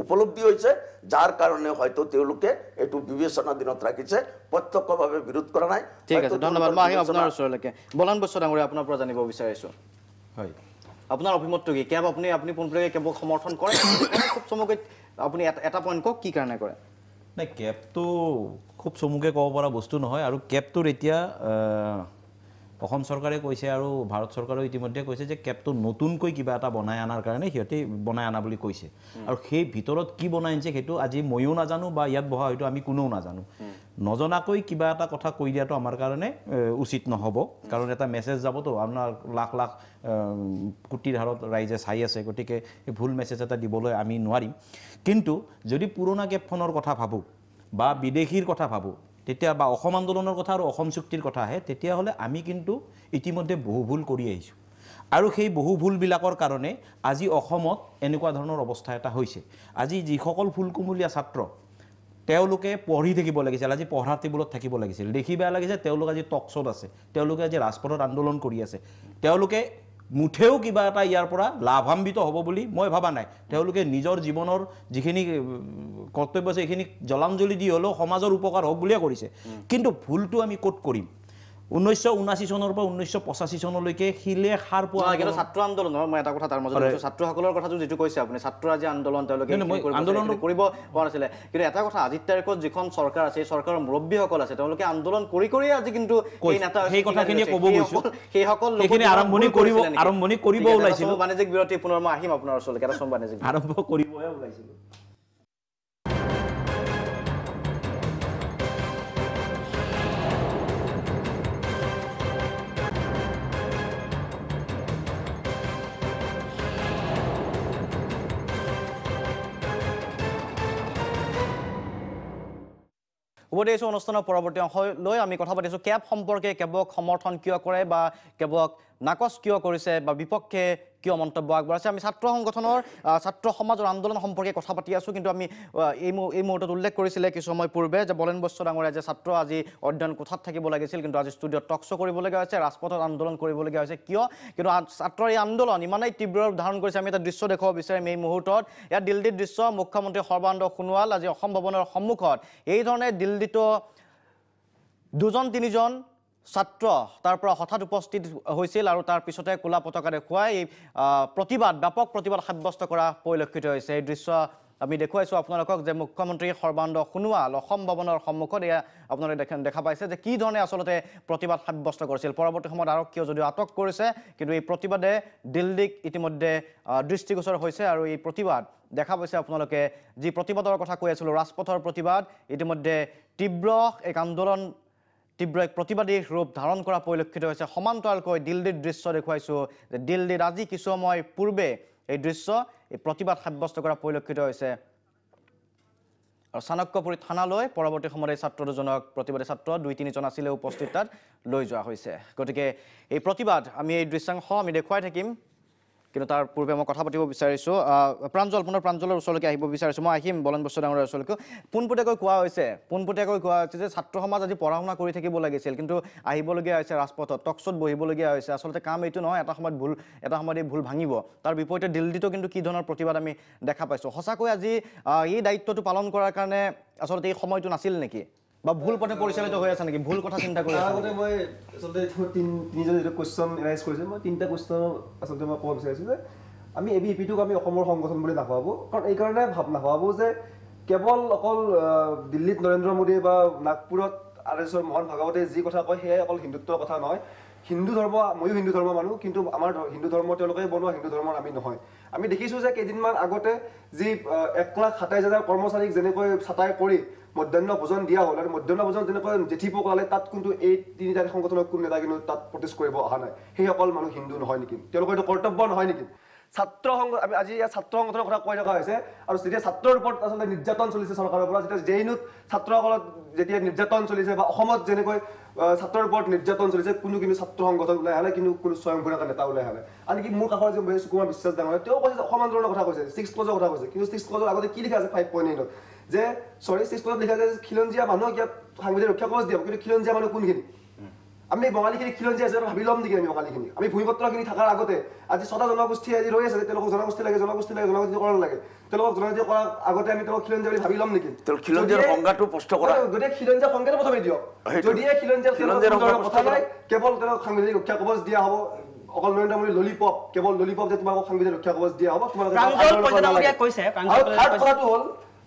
উপলব্ধি হৈছে যাৰ কাৰণে হয়তো তেওঁলোকে এটো বিবেচনা দিনত ৰাখিছে প্ৰত্যক্ষভাৱে বিৰোধ কৰা নাই ঠিক আছে ধন্যবাদ মই আপোনাৰ ওচৰলৈকে বলন বস্ত্ৰ ডাঙৰীয়া আপোনাৰ পৰা জানিব বিচাৰিছো হয় আপোনাৰ অভিমতটো কি কেব আপুনি পোনপটীয়াকৈ কেবক সমৰ্থন কৰে খুব চমুকৈ আপুনি এটা পইণ্ট কওক কি কাৰণে কৰে নাই কেবটো খুব চমুকৈ ক'ব পৰা বস্তু নহয় আৰু কেবটোৰ এতিয়া অসম চৰকাৰে কৈছে আৰু ভাৰত চৰকাৰেও ইতিমধ্যে কৈছে যে কেবটো নতুনকৈ কিবা এটা বনাই আনাৰ কাৰণে সিহঁতে বনাই আনা বুলি কৈছে আৰু সেই ভিতৰত কি বনাই আনিছে সেইটো আজি ময়ো নাজানো বা ইয়াত বহা হয়তো আমি কোনেও নাজানো নজনাকৈ কিবা এটা কথা কৈ দিয়াটো আমাৰ কাৰণে উচিত নহ'ব কাৰণ এটা মেছেজ যাবতো আপোনাৰ লাখ লাখ কোটিৰ হাৰত ৰাইজে চাই আছে গতিকে এই ভুল মেছেজ এটা দিবলৈ আমি নোৱাৰিম কিন্তু যদি পুৰণা কেবখনৰ কথা ভাবোঁ বা বিদেশীৰ কথা ভাবোঁ তেতিয়া বা অসম আন্দোলনৰ কথা আৰু অসম চুক্তিৰ কথা আহে তেতিয়াহ'লে আমি কিন্তু ইতিমধ্যে বহু ভুল কৰি আহিছোঁ আৰু সেই বহু ভুলবিলাকৰ কাৰণে আজি অসমত এনেকুৱা ধৰণৰ অৱস্থা এটা হৈছে আজি যিসকল ফুলকুমলীয়া ছাত্ৰ তেওঁলোকে পঢ়ি থাকিব লাগিছিল আজি পঢ়াৰ টেবুলত থাকিব লাগিছিল দেখি বেয়া লাগিছে তেওঁলোক আজি টকশ্ব'ত আছে তেওঁলোকে আজি ৰাজপথত আন্দোলন কৰি আছে তেওঁলোকে মুঠেও কিবা এটা ইয়াৰ পৰা লাভান্বিত হ'ব বুলি মই ভাবা নাই তেওঁলোকে নিজৰ জীৱনৰ যিখিনি কৰ্তব্য আছে সেইখিনি জলাঞ্জলি দি হ'লেও সমাজৰ উপকাৰ হওক বুলিয়ে কৰিছে কিন্তু ভুলটো আমি ক'ত কৰিম 1979 চনৰ পৰা 1985 চনলৈকে শিলে সাৰ পোৱা কিন্তু ছাত্ৰ আন্দোলনৰ মই এটা কথা তাৰ মাজত ছাত্ৰসকলৰ কথাটো যেটো কৈছে আপুনি ছাত্ৰ আজি আন্দোলন তেওঁলোকে আন্দোলন কৰিব পৰা নাছিলে কিন্তু এটা কথা আজিৰ তাৰিখত যিখন চৰকাৰ আছে চৰকাৰৰ মুৰব্বীসকল আছে তেওঁলোকে আন্দোলন কৰি আজি কিন্তু এই নেতা সেই কথাখিনি ক'ব গৈছো সেইসকল সেইখিনি আৰম্ভণি কৰিব ওলাইছিল বাণিজ্যিক বিৰতি পুনৰ মই আহিম আপোনাৰ ওচৰলৈ এটা বাণিজ্যিক আৰম্ভ কৰিবহে ওলাইছিল উপদেশ অনুষ্ঠানৰ পৰৱৰ্তী অংশলৈ আমি কথা পাতিছোঁ কেব সম্পৰ্কে কেবক সমৰ্থন কিয় কৰে বা কেবক নাকচ কিয় কৰিছে বা বিপক্ষে কিয় মন্তব্য আগবঢ়াইছে আমি ছাত্ৰ সংগঠনৰ ছাত্ৰ সমাজৰ আন্দোলন সম্পৰ্কে কথা পাতি আছোঁ কিন্তু আমি এই মুহূৰ্তত উল্লেখ কৰিছিলে কিছু সময় পূৰ্বে যে বলেন বস্য ডাঙৰীয়া যে ছাত্ৰ আজি অধ্যয়ন কোঠাত থাকিব লাগিছিল কিন্তু আজি ষ্টুডিঅ'ত টক শ্ব' কৰিবলগীয়া হৈছে ৰাজপথত আন্দোলন কৰিবলগীয়া হৈছে কিয় কিন্তু ছাত্ৰৰ এই আন্দোলন ইমানেই তীব্ৰ ৰূপ ধাৰণ কৰিছে আমি এটা দৃশ্য দেখুৱাব বিচাৰিম এই মুহূৰ্তত ইয়াত দিল্লীৰ দৃশ্য মুখ্যমন্ত্ৰী সৰ্বানন্দ সোণোৱাল আজি অসম ভৱনৰ সন্মুখত এই ধৰণে দিল্লীতো দুজন তিনিজন ছাত্ৰ তাৰ পৰা হঠাৎ উপস্থিত হৈছিল আৰু তাৰ পিছতে কোলা পতাকা দেখুৱাই প্ৰতিবাদ ব্যাপক প্ৰতিবাদ সাব্যস্ত কৰা পৰিলক্ষিত হৈছে এই দৃশ্য আমি দেখুৱাইছোঁ আপোনালোকক যে মুখ্যমন্ত্ৰী সৰ্বানন্দ সোণোৱাল অসম ভৱনৰ সন্মুখত এয়া আপোনালোকে দেখা পাইছে যে কি ধৰণে আচলতে প্ৰতিবাদ সাব্যস্ত কৰিছিল পৰৱৰ্তী সময়ত আৰক্ষীয়ে যদিও আটক কৰিছে কিন্তু এই প্ৰতিবাদে দিল্লীক ইতিমধ্যে দৃষ্টিগোচৰ হৈছে আৰু এই প্ৰতিবাদ দেখা পাইছে আপোনালোকে যি প্ৰতিবাদৰ কথা কৈ আছিলোঁ ৰাজপথৰ প্ৰতিবাদ ইতিমধ্যে তীব্ৰ এক আন্দোলন তীব্ৰ এক প্ৰতিবাদী ৰূপ ধাৰণ কৰা পৰিলক্ষিত হৈছে সমান্তৰালকৈ দিল্লীৰ দৃশ্য দেখুৱাইছোঁ যে দিল্লীত আজি কিছু সময় পূৰ্বে এই দৃশ্য এই প্ৰতিবাদ সাব্যস্ত কৰা পৰিলক্ষিত হৈছে আৰু চাণক্যপুৰী থানালৈ পৰৱৰ্তী সময়ত এই ছাত্ৰ দুজনক প্ৰতিবাদী ছাত্ৰ 2-3জন আছিলে উপস্থিত তাত লৈ যোৱা হৈছে গতিকে এই প্ৰতিবাদ আমি এই দৃশ্যাংশ আমি দেখুৱাই থাকিম কিন্তু তাৰ পূৰ্বে মই কথা পাতিব বিচাৰিছোঁ প্ৰাঞ্জল পুনৰ প্ৰাঞ্জলৰ ওচৰলৈকে আহিব বিচাৰিছোঁ মই আহিম বলেন বস্য ডাঙৰীয়াৰ ওচৰলৈকে পোনপটীয়াকৈ কোৱা হৈছে যে ছাত্ৰ সমাজ আজি পঢ়া শুনা কৰি থাকিব লাগিছিল কিন্তু আহিবলগীয়া হৈছে ৰাজপথত টকশ্ব'ত বহিবলগীয়া হৈছে আচলতে কাম এইটো নহয় এটা সময়ত এই ভুল ভাঙিব তাৰ বিপৰীতে দিল্লীতো কিন্তু কি ধৰণৰ প্ৰতিবাদ আমি দেখা পাইছোঁ সঁচাকৈ আজি এই দায়িত্বটো পালন কৰাৰ কাৰণে আচলতে এই সময়টো নাছিল নেকি বা ভুল পথে পৰিচালিত হৈ আছে নেকি ভুল কথা চিন্তা কৰি আছে আগতে মই আচলতে তিনিজন যেটা কোৱেশ্চন এৰাইজ কৰিছে মই তিনিটা কোৱেশ্চন আচলতে মই ক'ব বিচাৰিছোঁ যে আমি এবিপিটোক আমি অসমৰ সংগঠন বুলি নাভাবোঁ কাৰণ এইকাৰণে নাভাবোঁ যে কেৱল অকল দিল্লীত নৰেন্দ্ৰ মোদী বা নাগপুৰত RSSৰ মোহন ভাগৱতে যি কথা কয় সেয়াই অকল হিন্দুত্বৰ কথা নহয় হিন্দু ধৰ্ম ময়ো হিন্দু ধৰ্মৰ মানুহ কিন্তু আমাৰ হিন্দু ধৰ্ম তেওঁলোকে বনোৱা হিন্দু ধৰ্মৰ আমি নহয় আমি দেখিছোঁ যে কেইদিনমান আগতে যি 1,27,000 কৰ্মচাৰীক যেনেকৈ ছাঁটাই কৰি মধ্যাহ্ন ভোজন দিয়া হ'ল আৰু মধ্যাহ্ন ভোজন যেনেকৈ জেঠি পকালে তাত কিন্তু এই তিনিটা সংগঠনৰ কোনো নেতা কিন্তু তাত প্ৰটেষ্ট কৰিব অহা নাই সেইসকল মানুহ হিন্দু নহয় নেকি তেওঁলোকৰ এইটো কৰ্তব্য নহয় নেকি ছাত্ৰ সংঘ আমি আজি ইয়াত ছাত্ৰ সংগঠনৰ কথা কৈ থকা হৈছে আৰু যেতিয়া ছাত্ৰৰ ওপৰত আচলতে নিৰ্যাতন চলিছে চৰকাৰৰ পৰা যেতিয়া জেইনুত ছাত্ৰসকলক যেতিয়া নিৰ্যাতন চলিছে বা অসমত যেনেকৈ ছাত্ৰৰ ওপৰত নিৰ্যাতন চলিছে কোনো কিন্তু ছাত্ৰ সংগঠন ওলাই আহে কিন্তু কোনো স্বয়ংসেৱক নেতা ওলাই আহে আনকি মোৰ কাষৰ যে সুকুমাৰ বিশ্বাস ডাঙৰীয়া তেওঁ কৈছে অসম আন্দোলনৰ কথা কৈছে 6 ক্লজৰ কথা কৈছে কিন্তু 6 ক্লজৰ আগতে কি লিখা আছে 5.8 যে 6 ক্লজত লিখা আছে খিলঞ্জীয়া মানুহক ইয়াত সাংবিধানিক ৰক্ষা কবচ দিব কিন্তু খিলঞ্জীয়া মানুহ কোনখিনি আমি বঙালীখিনি খিলঞ্জীয়া হিচাপে ভাবি ল'ম নেকি আমি বঙালীখিনি আমি ভূমিপত্ৰখিনি থকাৰ আগতে আজি 6টা জনগোষ্ঠী আজি ৰৈ আছে তেওঁলোকক জনগোষ্ঠী লাগে জনগোষ্ঠী কৰা লাগে তেওঁলোকক জনজাতি কৰাৰ আগতে আমি তেওঁলোকক খিলঞ্জীয়া বুলি ভাবি ল'ম নেকি খিলঞ্জীয়াৰ সংজ্ঞাটো স্পষ্ট কৰা গতিকে খিলঞ্জীয়া সংজ্ঞাটো প্ৰথমে দিয়ক যদিহে খিলঞ্জীয়াৰ কথা নাই কেৱল তেওঁলোকক সাংবিধানিক ৰক্ষা কবচ দিয়া হ'ব অকল নৰেন্দ্ৰ মোদী ললিপপ কেৱল ললিপপ যে তোমাক সাংবিধানিক ৰক্ষা কবচ দিয়া হ'ব তোমালোকে কথাটো হ'ল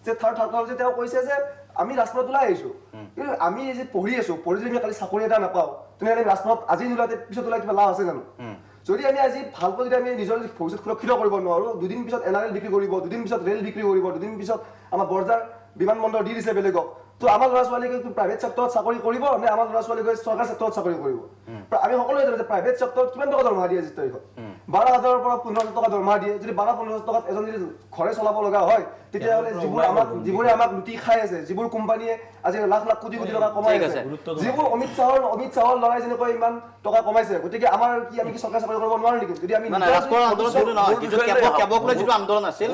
যে থাৰ্ড হ'ল যে তেওঁ কৈছে যে আমি ৰাজপথত ওলাই আহিছোঁ কিন্তু আমি যে পঢ়ি আছোঁ পঢ়ি যদি আমি কালি চাকৰি এটা নাপাওঁ তেনেহ'লে আমি ৰাজপথত আজি নোলাওঁতে পিছত ওলাই কিবা লাভ আছে জানো যদি আমি আজি ভালকৈ যদি আমি নিজৰ ভৱিষ্যত সুৰক্ষিত কৰিব নোৱাৰোঁ দুদিন পিছত NRL বিক্ৰী কৰিব দুদিন পিছত ৰেল বিক্ৰী কৰিব দুদিন পিছত আমাৰ বৰজাৰ বিমানবন্দৰ দি দিছে বেলেগক তো আমাৰ ল'ৰা ছোৱালীকে প্ৰাইভেট চেক্টৰত চাকৰি কৰিব নে আমাৰ ল'ৰা ছোৱালীকে চৰকাৰী চেক্টৰত চাকৰি কৰিব আমি সকলোৱে জানো যে প্ৰাইভেট চেক্টৰত কিমান টকা দৰমহা দিয়ে আজিৰ তাৰিখত 12,000 পৰা 15,000 টকা দৰমহা দিয়ে যদি 12-15,000 টকাত এজন যদি ঘৰে চলাব লগা হয় তেতিয়াহ'লে যিবোৰে আমাক লুটি খাই আছে যিবোৰ কোম্পানীয়ে আজি লাখ কোটি টকা কমাই আছে যিবোৰ অমিত শ্বাহৰ ল'ৰাই যেনেকৈ ইমান টকা কমাইছে গতিকে আমাৰ কি আমি কি চৰকাৰী চাকৰি কৰিব নোৱাৰো নেকি যদি আমি আন্দোলন আছিল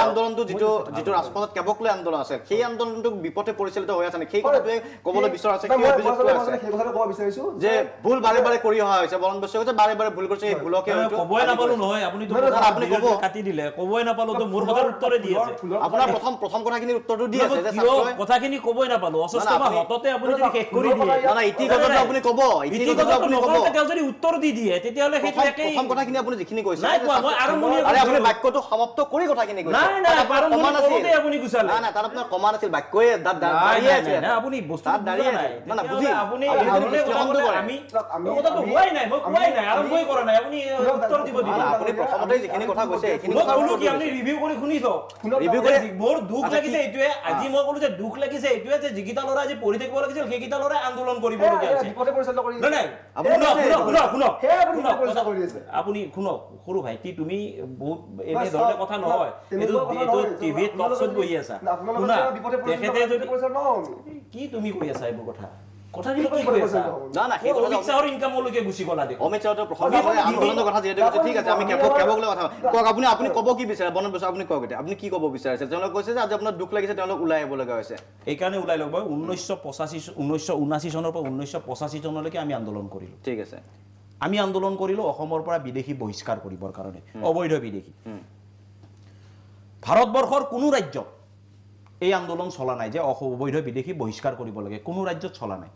আন্দোলনটো যিটো ৰাজপথত কেবক লৈ আন্দোলন আছে সেই আন্দোলনটো বিপথে পৰিচালিত হৈ আছে সেই কথাটোৱে ক'বলৈ বিচৰা আছে সেই কথাটো ক'ব বিচাৰিছো যে ভুল বাৰে বাৰে কৰি অহা হৈছে বৰণ বস্তুৱে কৈছে বাৰে বাৰে ভুল কৰিছে এই ভুলকে ক'বই নাপালো নহয় আপুনি কাটি দিলে ক'বই নাপালো তো মোৰ কথাৰ উত্তৰে দি আছে আপোনাৰ প্ৰথম কথাখিনিৰ উত্তৰটো দি আছে যে কথাখিনি ক'বই নাপালো অসুস্থ বা হততে আপুনি যদি শেষ কৰি দিয়ে না ইতিগতটো আপুনি ক'ব ইতিগতটো আপুনি ক'ব তেওঁ যদি উত্তৰ দি দিয়ে তেতিয়াহ'লে সেইটো একেই প্ৰথম কথাখিনি আপুনি যিখিনি কৈছে নাই কোৱা মই আৰম্ভণি আৰে আপুনি বাক্যটো সমাপ্ত কৰি কথাখিনি কৈছে নাই আৰম্ভণি কৰোঁতে আপুনি গুচালে না তাত আপোনাৰ কমা নাছিল বাক্যই দাঁড়িয়ে আছে না আপুনি বস্তু দাঁড়িয়ে নাই না বুজি আপুনি আমি কথাটো হোৱাই নাই মই কোৱাই নাই আৰম্ভই কৰা নাই আপুনি উত্তৰ দিব আপুনি প্ৰথমতে যিখিনি কথা কৈছে এইখিনি কথা কি আপুনি ৰিভিউ কৰি শুনিছ ৰিভিউ কৰি মোৰ দুখ লাগিছে এইটোৱে আজি মই ক'লো যে দুখ লাগিছে এইটোৱে যে যিকিটা ল'ৰা আজি পঢ়ি থাকিব লাগিছিল সেইকিটা ল'ৰাই আন্দোলন কৰিবলগীয়া হৈছে বিপথে পৰিচালিত কৰি নাই আপুনি শুনক সৰু ভাইটি তুমি বহুত এনে ধৰণে কথা নহয় এইটো টিভিত টকশ্বত বহি আছা শুনা তেখেতে যদি কি তুমি কৈ আছা এইবোৰ কথা কথাখিনি কি কৈ আছা না সেই কথা অমিত শ্বাহৰ ইনকামলৈকে গুচি গ'লা দেখোন অমিত শ্বাহৰ প্ৰথম আন্দোলনৰ কথা যিহেতু কৈছে ঠিক আছে আমি কেবক লৈ কথা কওক আপুনি ক'ব কি বিচাৰে বন বস্তু আপুনি কওক এতিয়া আপুনি কি ক'ব বিচাৰিছে তেওঁলোকে কৈছে যে আজি আপোনাৰ দুখ লাগিছে তেওঁলোক ওলাই আহিব লগা হৈছে এইকাৰণে ওলাই ল'ব 1979 চনৰ পৰা 1985 চনলৈকে আমি আন্দোলন কৰিলোঁ ঠিক আছে আমি আন্দোলন কৰিলোঁ অসমৰ পৰা বিদেশী বহিষ্কাৰ কৰিবৰ কাৰণে অবৈধ বিদেশী ভাৰতবৰ্ষৰ কোনো ৰাজ্যত এই আন্দোলন চলা নাই যে অবৈধ বিদেশী বহিষ্কাৰ কৰিব লাগে কোনো ৰাজ্যত চলা নাই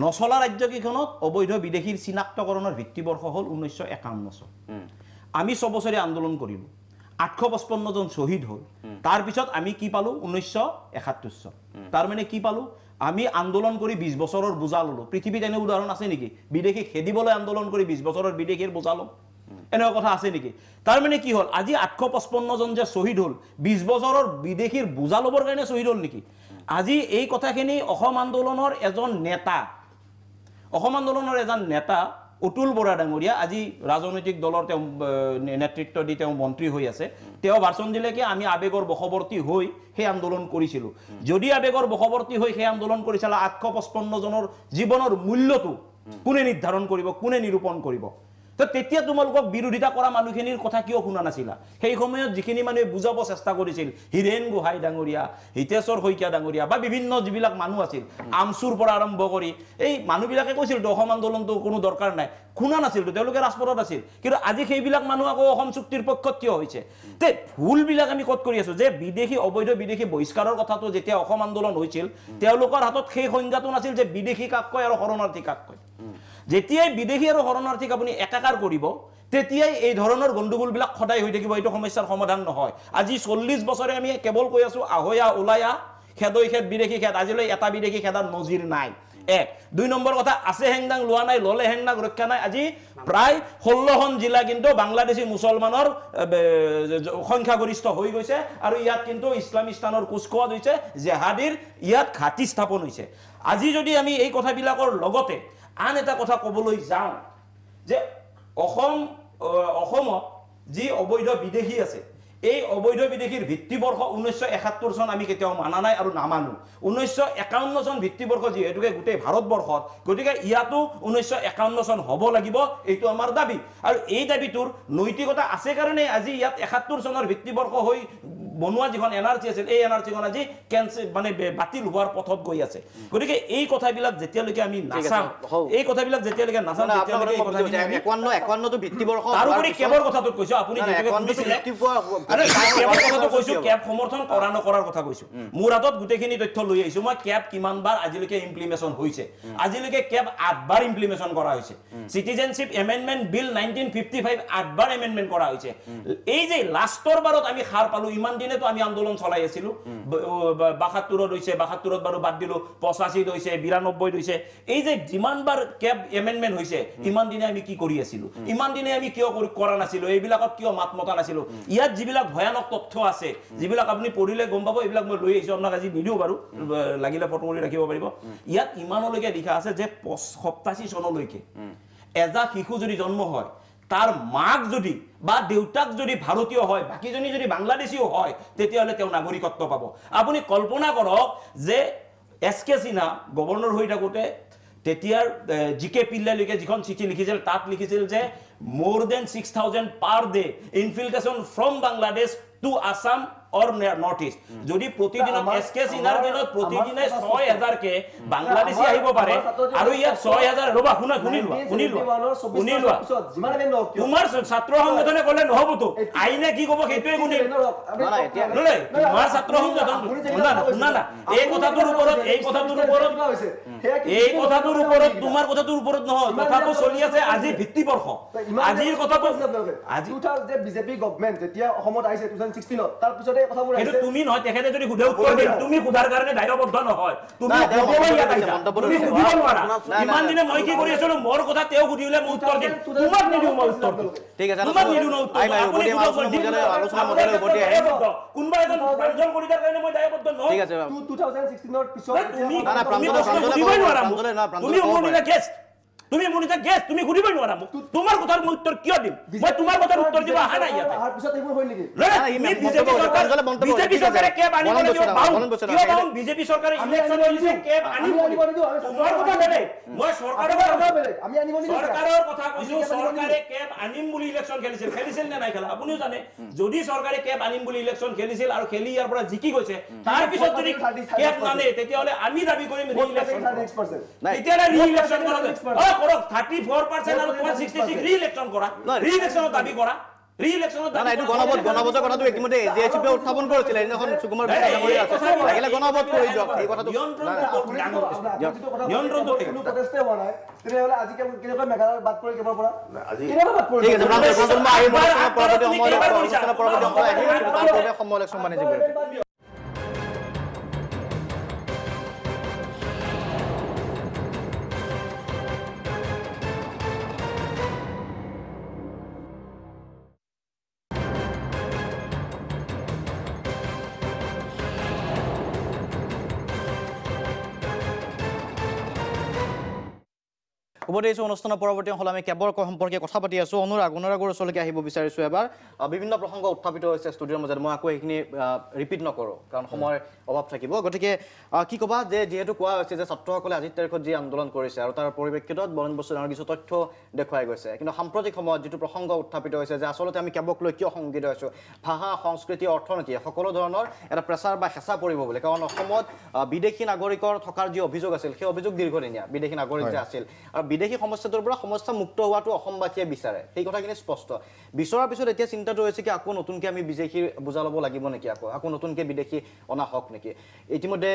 নচলা ৰাজ্যকেইখনত অবৈধ বিদেশীৰ চিনাক্তকৰণৰ ভিত্তিবৰ্ষ হ'ল 1951 চন আমি 6 বছৰীয়া আন্দোলন কৰিলোঁ 855 জন শ্বহীদ হ'ল তাৰপিছত আমি কি পালোঁ 1971 চন তাৰমানে কি পালোঁ আমি আন্দোলন কৰি 20 বছৰৰ বোজা ল'লোঁ পৃথিৱীত এনে উদাহৰণ আছে নেকি বিদেশী খেদিবলৈ আন্দোলন কৰি 20 বছৰৰ বিদেশীৰ বোজা ল'ম এনেকুৱা কথা আছে নেকি তাৰমানে কি হ'ল আজি 855 জন যে শ্বহীদ হ'ল 20 বছৰৰ বিদেশীৰ বোজা ল'বৰ কাৰণে শ্বহীদ হ'ল নেকি আজি এই কথাখিনি অসম আন্দোলনৰ এজন নেতা অতুল বৰা ডাঙৰীয়া আজি ৰাজনৈতিক দলৰ তেওঁ নেতৃত্ব দি তেওঁ মন্ত্ৰী হৈ আছে তেওঁ ভাষণ দিলে কি আমি আবেগৰ বশৱৰ্তী হৈ সেই আন্দোলন কৰিছিলোঁ যদি আবেগৰ বশৱৰ্তী হৈ সেই আন্দোলন কৰিছিল 855 জনৰ জীৱনৰ মূল্যটো কোনে নিৰ্ধাৰণ কৰিব কোনে নিৰূপণ কৰিব তো তেতিয়া তোমালোকক বিৰোধিতা কৰা মানুহখিনিৰ কথা কিয় শুনা নাছিলা সেই সময়ত যিখিনি মানুহে বুজাব চেষ্টা কৰিছিল হিৰেণ গোহাঁই ডাঙৰীয়া হিতেশ্বৰ শইকীয়া ডাঙৰীয়া বা বিভিন্ন যিবিলাক মানুহ আছিল আমচুৰ পৰা আৰম্ভ কৰি এই মানুহবিলাকে কৈছিল তো অসম আন্দোলনটো কোনো দৰকাৰ নাই শুনা নাছিল তো তেওঁলোকে ৰাজপথত আছিল কিন্তু আজি সেইবিলাক মানুহ আকৌ অসম চুক্তিৰ পক্ষত কিয় হৈছে তে ভুলবিলাক আমি ক'ত কৰি আছো যে বিদেশী অবৈধ বিদেশী বহিষ্কাৰৰ কথাটো যেতিয়া অসম আন্দোলন হৈছিল তেওঁলোকৰ হাতত সেই সংজ্ঞাটো নাছিল যে বিদেশী কাক কয় আৰু শৰণাৰ্থী কাক কয় যেতিয়াই বিদেশী আৰু শৰণাৰ্থীক আপুনি একাকাৰ কৰিব তেতিয়াই এই ধৰণৰ গণ্ডগোলবিলাক সদায় হৈ থাকিব এইটো সমস্যাৰ সমাধান নহয় আজি 40 বছৰে আমি কেৱল কৈ আছো আহয়া ওলায়া খেদৈ খেদ বিদেশী খেদ আজিলৈ এটা বিদেশী খেদাৰ নজিৰ নাই এক দুই নম্বৰ কথা আছে হেংদাং লোৱা নাই ললে হেংদাং ৰক্ষা নাই আজি প্ৰায় 16খন জিলা কিন্তু বাংলাদেশী মুছলমানৰ সংখ্যাগৰিষ্ঠ হৈ গৈছে আৰু ইয়াত কিন্তু ইছলামিস্তানৰ কুচকোৱাজ হৈছে জেহাদীৰ ইয়াত ঘাটি স্থাপন হৈছে আজি যদি আমি এই কথাবিলাকৰ লগতে আন এটা কথা ক'বলৈ যাওঁ যে অসমত যি অবৈধ বিদেশী আছে এই অবৈধ বিদেশীৰ ভিত্তিবৰ্ষ 1971 চন আমি কেতিয়াও মানা নাই আৰু নামানো 1951 চন ভিত্তিবৰ্ষ যিহেতুকে গোটেই ভাৰতবৰ্ষত গতিকে ইয়াতো 1951 চন হ'ব লাগিব এইটো আমাৰ দাবী আৰু এই দাবীটোৰ নৈতিকতা আছে কাৰণে আজি ইয়াত 71 চনৰ ভিত্তিবৰ্ষ হৈ বনোৱা যিখন এনআৰচি আছিল এই এনআৰচিখন আজি মানে বাতিল হোৱাৰ পথত গৈ আছে গতিকে এই কথাবিলাক যেতিয়ালৈকে আমি নাচাম এই কথাবিলাক যেতিয়ালৈকে নাচাম তেতিয়ালৈকে এই কথাবিলাক 51 টো ভিত্তিবৰ্ষ তাৰোপৰি কেৱৰ কথাটো কৈছো আপুনি কেব সমৰ্থন কৰা নকৰাৰ কথা কৈছো মোৰ হাতত গোটেইখিনি তথ্য লৈ আহিছো মই কেব কিমান বাৰ আজিলৈকে ইমপ্লিমেশ্যন হৈছে আজিলৈকে কেব 8 বাৰ ইমপ্লিমেশ্যন কৰা হৈছে সিটিজেনশিপ এমেন্ডমেন্ট বিল 1955 8 বাৰ এমেন্ডমেন্ট কৰা হৈছে এই যে লাষ্টৰ বাৰত আমি খাৰ পালো ইমান দিন দিনেতো আমি আন্দোলন চলাই আছিলো ৭২ হৈছে ৭২ বাৰু বাদ দিলো ৮৫ হৈছে ৯২ হৈছে এই যে যিমানবাৰ কেব এমেন্ডমেন্ট হৈছে ইমান দিনে আমি কি কৰি আছিলো ইমান দিনে আমি কিয় কৰা নাছিলো এইবিলাকত কিয় মাত মতা নাছিলো ইয়াত যিবিলাক ভয়ানক তথ্য আছে যিবিলাক আপুনি পঢ়িলে গম পাব এইবিলাক মই লৈ আহিছো আপোনাক আজি ভিডিও বাৰু লাগিলে ফটো কৰি ৰাখিব পাৰিব ইয়াত ইমানলৈকে লিখা আছে যে ৮৭ চনলৈকে এজা শিশু যদি জন্ম হয় তার মাক যদি বা দেউতাক যদি ভারতীয় হয় বাকিজনী যদি বাংলাদেশীও হয় তেতিয়াহলে তেওঁ নাগৰিকত্ব পাব আপুনি কল্পনা কৰক যে এসকে সিনহা গভৰ্ণৰ হৈ থাকোতে তেতিয়াৰ জিকে পিল্লালৈকে যিখন চিঠি লিখিছিল তাত লিখিছিল যে more than 6000 per day infiltration from Bangladesh to Assam or North East যদি প্ৰতিদিনত এসকে সিনহাৰ দিনত প্ৰতিদিনে ৬০০০ কে বাংলাদেশী আহিব পাৰে আৰু ইয়াত ৬০০০ ৰবা শুনিলোৱা তোমাৰ ছাত্ৰ সংগঠনে ক'লে নহব তো আইনে কি ক'ব সেইটোৱে শুনি তোমাৰ ছাত্ৰ সংগঠন শুনা না এই কথাটোৰ ওপৰত তোমাৰ কথাটোৰ ওপৰত নহয় কথাটো চলি আছে আজি ভিত্তিবৰ্ষ আজিৰ কথাটো আজি যে বিজেপি গভৰ্ণমেণ্ট যেতিয়া অসমত আহিছে 2016 তাৰ পিছতে কথাবোৰ আহিছে তুমি নহয় তেখেতে যদি খুদে উত্তৰ দিম তুমি খুদাৰ কাৰণে দায়বদ্ধ নহয় তুমি খুদিব নোৱাৰা ইমান দিনে মই কি কৰি আছিলো মোৰ কথা তেওঁ খুদিলে মই উত্তৰ দিম তোমাক নিদিও মই উত্তৰ ঠিক আছে তোমাক নিদিও না উত্তৰ আপুনি আলোচনা মডেল উভতি আহে কোনবা এজন প্ৰাঞ্জল কৰি তাৰ কাৰণে মই দায়বদ্ধ নহয় ঠিক আছে 2016 ৰ পিছত তুমি খুদিবই নোৱাৰা তুমি মনিটা গেষ্ট তুমি মনিটা গেষ্ট তুমি খুদিবই নোৱাৰা তোমাৰ কথাৰ মই উত্তৰ কিয় দিম মই তোমাৰ কথাৰ উত্তৰ দিব আহা নাই ইয়াতে তাৰ পিছত এইবোৰ হয় নেকি বিজেপি চৰকাৰে কেব আনিব লাগিব বিজেপি চৰকাৰে ইলেকশ্যন কৰিছে কেব আনিব তোমাৰ কথা বেলেগ মই চৰকাৰৰ কথা বেলেগ আমি আনিব লাগিব চৰকাৰৰ কথা কৈছো চৰকাৰে কেব আনিম বুলি ইলেকশ্যন খেলিছিল নে নাই খেলা আপুনিও জানে যদি চৰকাৰে কেব আনিম বুলি ইলেকশ্যন খেলিছিল আৰু খেলি ইয়াৰ পৰা জিকি গৈছে তাৰ পিছত যদি কেব নানে তেতিয়াহলে আমি দাবী কৰিম ৰি-ইলেকশ্যন তেতিয়াহলে ৰি-ইলেকশ্যন কৰা কৰক 34% আৰু 66 ৰি-ইলেকশ্যন কৰা ৰি-ইলেকশ্যনৰ দাবী কৰা ৰি-ইলেকশ্যনৰ দাবী এইটো গণবোধ কথাটো ইতিমধ্যে এজিএছপি উত্থাপন কৰিছিল এদিনাখন সুকুমাৰ বিশ্বাসে কৰি আছে লাগিলে গণবোধ কৰি যাওক এই কথাটো নিয়ন্ত্ৰণটো কোনো প্ৰটেষ্টে হোৱা নাই তেনেহলে আজি কেনেকৈ মেঘালয় বাদ কৰি কেৱৰ পৰা আজি ঠিক আছে প্ৰাঞ্জল মই এই অনুষ্ঠানৰ পৰৱৰ্তী সময় ইলেকশ্যন মানে যিবোৰ উভতি আহিছোঁ অনুষ্ঠানৰ পৰৱৰ্তী অংশলৈ আমি কেবৰ সম্পৰ্কে কথা পাতি আছোঁ অনুৰাগৰ ওচৰলৈকে আহিব বিচাৰিছোঁ এবাৰ বিভিন্ন প্ৰসংগ উত্থাপিত হৈছে ষ্টুডিঅ'ৰ মাজত মই আকৌ এইখিনি ৰিপিট নকৰোঁ কাৰণ সময়ৰ অভাৱ থাকিব গতিকে কি ক'বা যে যিহেতু কোৱা হৈছে যে ছাত্ৰসকলে আজিৰ তাৰিখত যি আন্দোলন কৰিছে আৰু তাৰ পৰিপ্ৰেক্ষিতত বৰণ বস্তু ডাঙৰ কিছু তথ্য দেখুৱাই গৈছে কিন্তু সাম্প্ৰতিক সময়ত যিটো প্ৰসংগ উত্থাপিত হৈছে যে আচলতে আমি কেবক লৈ কিয় সংগীত হৈছোঁ ভাষা সংস্কৃতি অৰ্থনীতি সকলো ধৰণৰ এটা প্ৰেছাৰ বা হেঁচা পৰিব বুলি কাৰণ অসমত বিদেশী নাগৰিকৰ থকাৰ যি অভিযোগ আছিল সেই অভিযোগ দীৰ্ঘদিনীয়া বিদেশী নাগৰিক যে আছিল আৰু বিদেশী সমস্যাটোৰ পৰা সমস্যা মুক্ত হোৱাটো অসমবাসীয়ে বিচাৰে সেই কথাখিনি স্পষ্ট বিচৰাৰ পিছত এতিয়া চিন্তাটো হৈছে কি আকৌ নতুনকৈ আমি বিদেশী বুজা ল'ব লাগিব নেকি আকৌ নতুনকৈ বিদেশী অনা হওক নেকি ইতিমধ্যে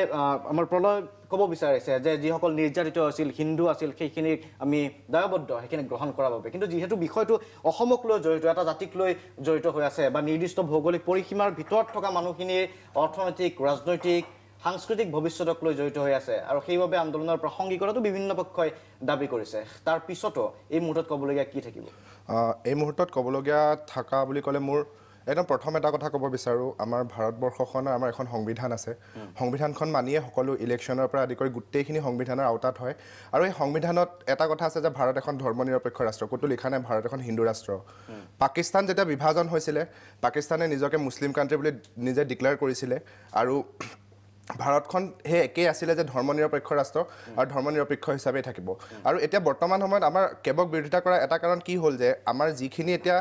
আমাৰ প্ৰলয় ক'ব বিচাৰিছে যে যিসকল নিৰ্যাতিত আছিল হিন্দু আছিল সেইখিনিক আমি দায়বদ্ধ সেইখিনি গ্ৰহণ কৰাৰ বাবে কিন্তু যিহেতু বিষয়টো অসমক লৈ জড়িত এটা জাতিক লৈ জড়িত হৈ আছে বা নিৰ্দিষ্ট ভৌগোলিক পৰিসীমাৰ ভিতৰত থকা মানুহখিনিৰ অৰ্থনৈতিক ৰাজনৈতিক সাংস্কৃতিক ভৱিষ্যতক লৈ জড়িত হৈ আছে আৰু সেইবাবে আন্দোলনৰ প্ৰাসংগিকতাটো বিভিন্ন পক্ষই দাবী কৰিছে তাৰ পিছতো এই মুহূৰ্তত ক'বলগীয়া কি থাকিব এই মুহূৰ্তত ক'বলগীয়া থকা বুলি ক'লে মোৰ একদম প্ৰথম এটা কথা ক'ব বিচাৰোঁ আমাৰ ভাৰতবৰ্ষখনৰ আমাৰ এখন সংবিধান আছে সংবিধানখন মানিয়ে সকলো ইলেকশ্যনৰ পৰা আদি কৰি গোটেইখিনি সংবিধানৰ আওতাত হয় আৰু এই সংবিধানত এটা কথা আছে যে ভাৰত এখন ধৰ্ম নিৰপেক্ষ ৰাষ্ট্ৰ ক'তো লিখা নাই ভাৰত এখন হিন্দু ৰাষ্ট্ৰ পাকিস্তান যেতিয়া বিভাজন হৈছিলে পাকিস্তানে নিজকে মুছলিম কাণ্ট্ৰি বুলি নিজে ডিক্লেয়াৰ কৰিছিলে আৰু ভাৰতখন সেই একেই আছিলে যে ধৰ্ম নিৰপেক্ষ ৰাষ্ট্ৰ আৰু ধৰ্ম নিৰপেক্ষ হিচাপেই থাকিব আৰু এতিয়া বৰ্তমান সময়ত আমাৰ কেবক বিৰোধিতা কৰা এটা কাৰণ কি হ'ল যে আমাৰ যিখিনি এতিয়া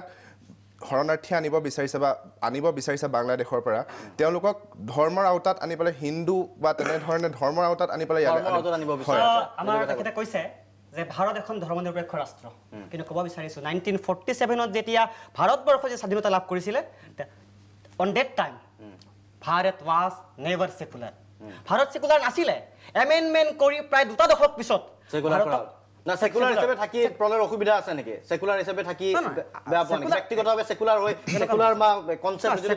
শৰণাৰ্থী আনিব বিচাৰিছে বাংলাদেশৰ পৰা তেওঁলোকক ধৰ্মৰ আওতাত আনি পেলাই হিন্দু বা তেনেধৰণে ধৰ্মৰ আওতাত আনি পেলাই আমাৰ তেখেতে কৈছে যে ভাৰত এখন ধৰ্ম নিৰপেক্ষ ৰাষ্ট্ৰ কিন্তু ক'ব বিচাৰিছোঁ 1947ত যেতিয়া ভাৰতবৰ্ষ যে স্বাধীনতা লাভ কৰিছিলে on date time Bharat was never secular Bharat secular নাছিলে এমেণ্ডমেণ্ট কৰি প্ৰায় 2 দশক পিছত না সেকুলাৰ হিচাপে থাকি প্ৰলয়ৰ অসুবিধা আছে নেকি সেকুলাৰ হিচাপে থাকি বেয়া পোৱা নেকি ব্যক্তিগতভাৱে সেকুলাৰ হৈ সেকুলাৰ বা কনসেপ্ট যদি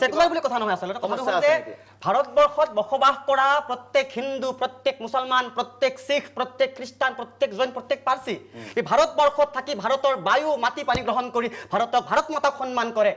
সেকুলাৰ বুলি কথা নহয় আচলতে কথা হ'ল যে ভাৰতবৰ্ষত বসবাস কৰা প্ৰত্যেক হিন্দু প্ৰত্যেক মুছলমান প্ৰত্যেক শিখ প্ৰত্যেক খ্ৰীষ্টান প্ৰত্যেক জৈন প্ৰত্যেক পাৰ্চী এই ভাৰতবৰ্ষত থাকি ভাৰতৰ বায়ু মাটি পানী গ্ৰহণ কৰি ভাৰত মাতাক সন্মান কৰে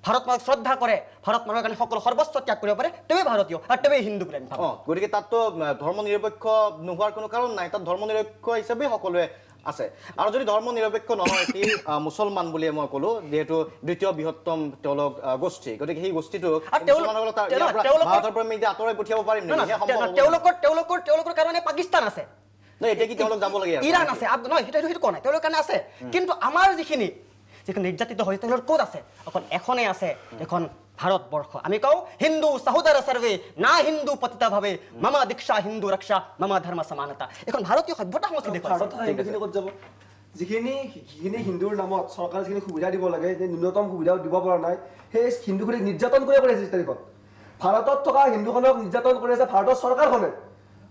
ভাৰত মাতাক শ্ৰদ্ধা কৰে ভাৰত মানুহৰ কাৰণে সকলো সৰ্বস্ব ত্যাগ কৰিব পাৰে তেৱেই ভাৰতীয় আৰু তেৱেই হিন্দু বুলি আমি ভাবোঁ গতিকে তাততো ধৰ্ম নিৰপেক্ষ নোহোৱাৰ কোনো কাৰণ নাই তাত ধৰ্ম নিৰপেক্ষ হিচাপে সকলোৱে আছে আৰু যদি ধৰ্ম নিৰপেক্ষ নহয় কি মুছলমান বুলিয়ে মই ক'লো যেহেতু দ্বিতীয় বৃহত্তম তেওঁলোক গোষ্ঠী গতিকে সেই গোষ্ঠীটো ভাৰতৰ পৰা আমি আঁতৰাই পঠিয়াব পাৰিম নেকি তেওঁলোকৰ কাৰণে পাকিস্তান আছে এতিয়া কি তেওঁলোক যাব লাগে ইৰাণ আছে নহয় সেইটো কোৱা নাই তেওঁলোকৰ কাৰণে আছে কিন্তু আমাৰ যিখিনি নিৰ্যাতিত হৈছে তেওঁলোকৰ ক'ত আছে অকল এখনেই আছে এখন ভাৰতবৰ্ষ আমি কওঁ হিন্দু সহোদৰ সৰ্বে না হিন্দু পতিতা ভাবে মামা দীক্ষা হিন্দু ৰক্ষা মামা ধৰ্ম সমানতা এখন ভাৰতীয় সভ্যতা সংস্কৃতি ক'ত যাব যিখিনি হিন্দুৰ নামত চৰকাৰে যিখিনি সুবিধা দিব লাগে যে ন্যূনতম সুবিধাও দিব পৰা নাই সেই হিন্দুখিনিক নিৰ্যাতন কৰি আছে তাৰিখত ভাৰতত থকা হিন্দুখনক নিৰ্যাতন কৰি আছে ভাৰতৰ চৰকাৰখনে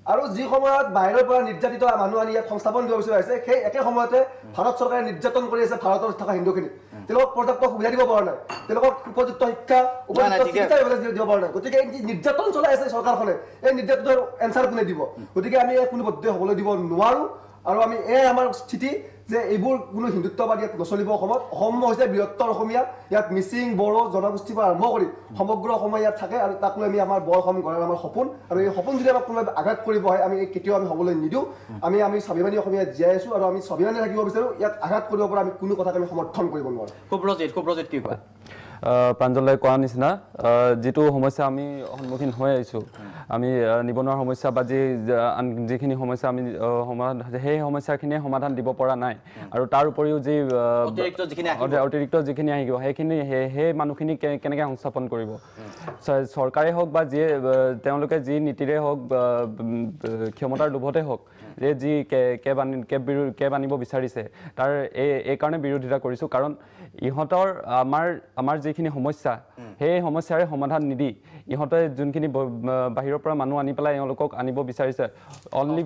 আৰু যি সময়ত বাহিৰৰ পৰা নিৰ্যাতিত মানুহ আনি ইয়াত সংস্থাপন দিব বিচৰা হৈছে সেই একে সময়তে ভাৰত চৰকাৰে নিৰ্যাতন কৰি আছে ভাৰতত থকা হিন্দুখিনিক তেওঁলোকক পৰ্যাপ্ত সুবিধা দিব পৰা নাই তেওঁলোকক উপযুক্ত শিক্ষা উপযুক্ত চিকিৎসা দিব পৰা নাই গতিকে নিৰ্যাতন চলাই আছে চৰকাৰখনে এই নিৰ্যাতনৰ এনচাৰ কোনে দিব গতিকে আমি কোনো পদ্ধতি হ'বলৈ দিব নোৱাৰোঁ আৰু আমি আমাৰ স্থিতি যে এইবোৰ কোনো হিন্দুত্ববাদ ইয়াত নচলিব অসম হৈছে বৃহত্তৰ অসমীয়া ইয়াত মিচিং বড়ো জনগোষ্ঠীৰ পৰা আৰম্ভ কৰি সমগ্ৰ অসমীয়া ইয়াত থাকে আৰু তাক লৈ আমি আমাৰ বৰ অসম গঢ়াৰ আমাৰ সপোন আৰু এই সপোন যদি আমাক কোনোবাই আঘাত কৰিব হয় আমি কেতিয়াও আমি হ'বলৈ নিদিওঁ আমি স্বাভিমানী অসমীয়া জীয়াই আছোঁ আৰু আমি স্বাভিমানী থাকিব বিচাৰোঁ ইয়াত আঘাত কৰিব পৰা আমি কোনো কথাক আমি সমৰ্থন কৰিব নোৱাৰোঁ সুব্ৰজিত কি কয় প্ৰাঞ্জলে কোৱা নিচিনা যিটো সমস্যা আমি সন্মুখীন হৈ আহিছোঁ আমি নিবনুৱাৰ সমস্যা বা যিখিনি সমস্যা আমি সমাধান সেই সমস্যাখিনিয়ে সমাধান দিব পৰা নাই আৰু তাৰ উপৰিও যি অতিৰিক্ত যিখিনি আহিব সেইখিনি সেই মানুহখিনি কেনেকৈ সংস্থাপন কৰিব চৰকাৰে হওক বা যিয়ে তেওঁলোকে যি নীতিৰে হওক ক্ষমতাৰ লোভতে হওক যি কেব আনিব বিচাৰিছে তাৰ এই কাৰণে বিৰোধিতা কৰিছোঁ কাৰণ ইহঁতৰ আমাৰ যিখিনি সমস্যা সেই সমস্যাৰে সমাধান নিদি ইহঁতে যোনখিনি বাহিৰৰ পৰা মানুহ আনি পেলাই এওঁলোকক আনিব বিচাৰিছে অনলি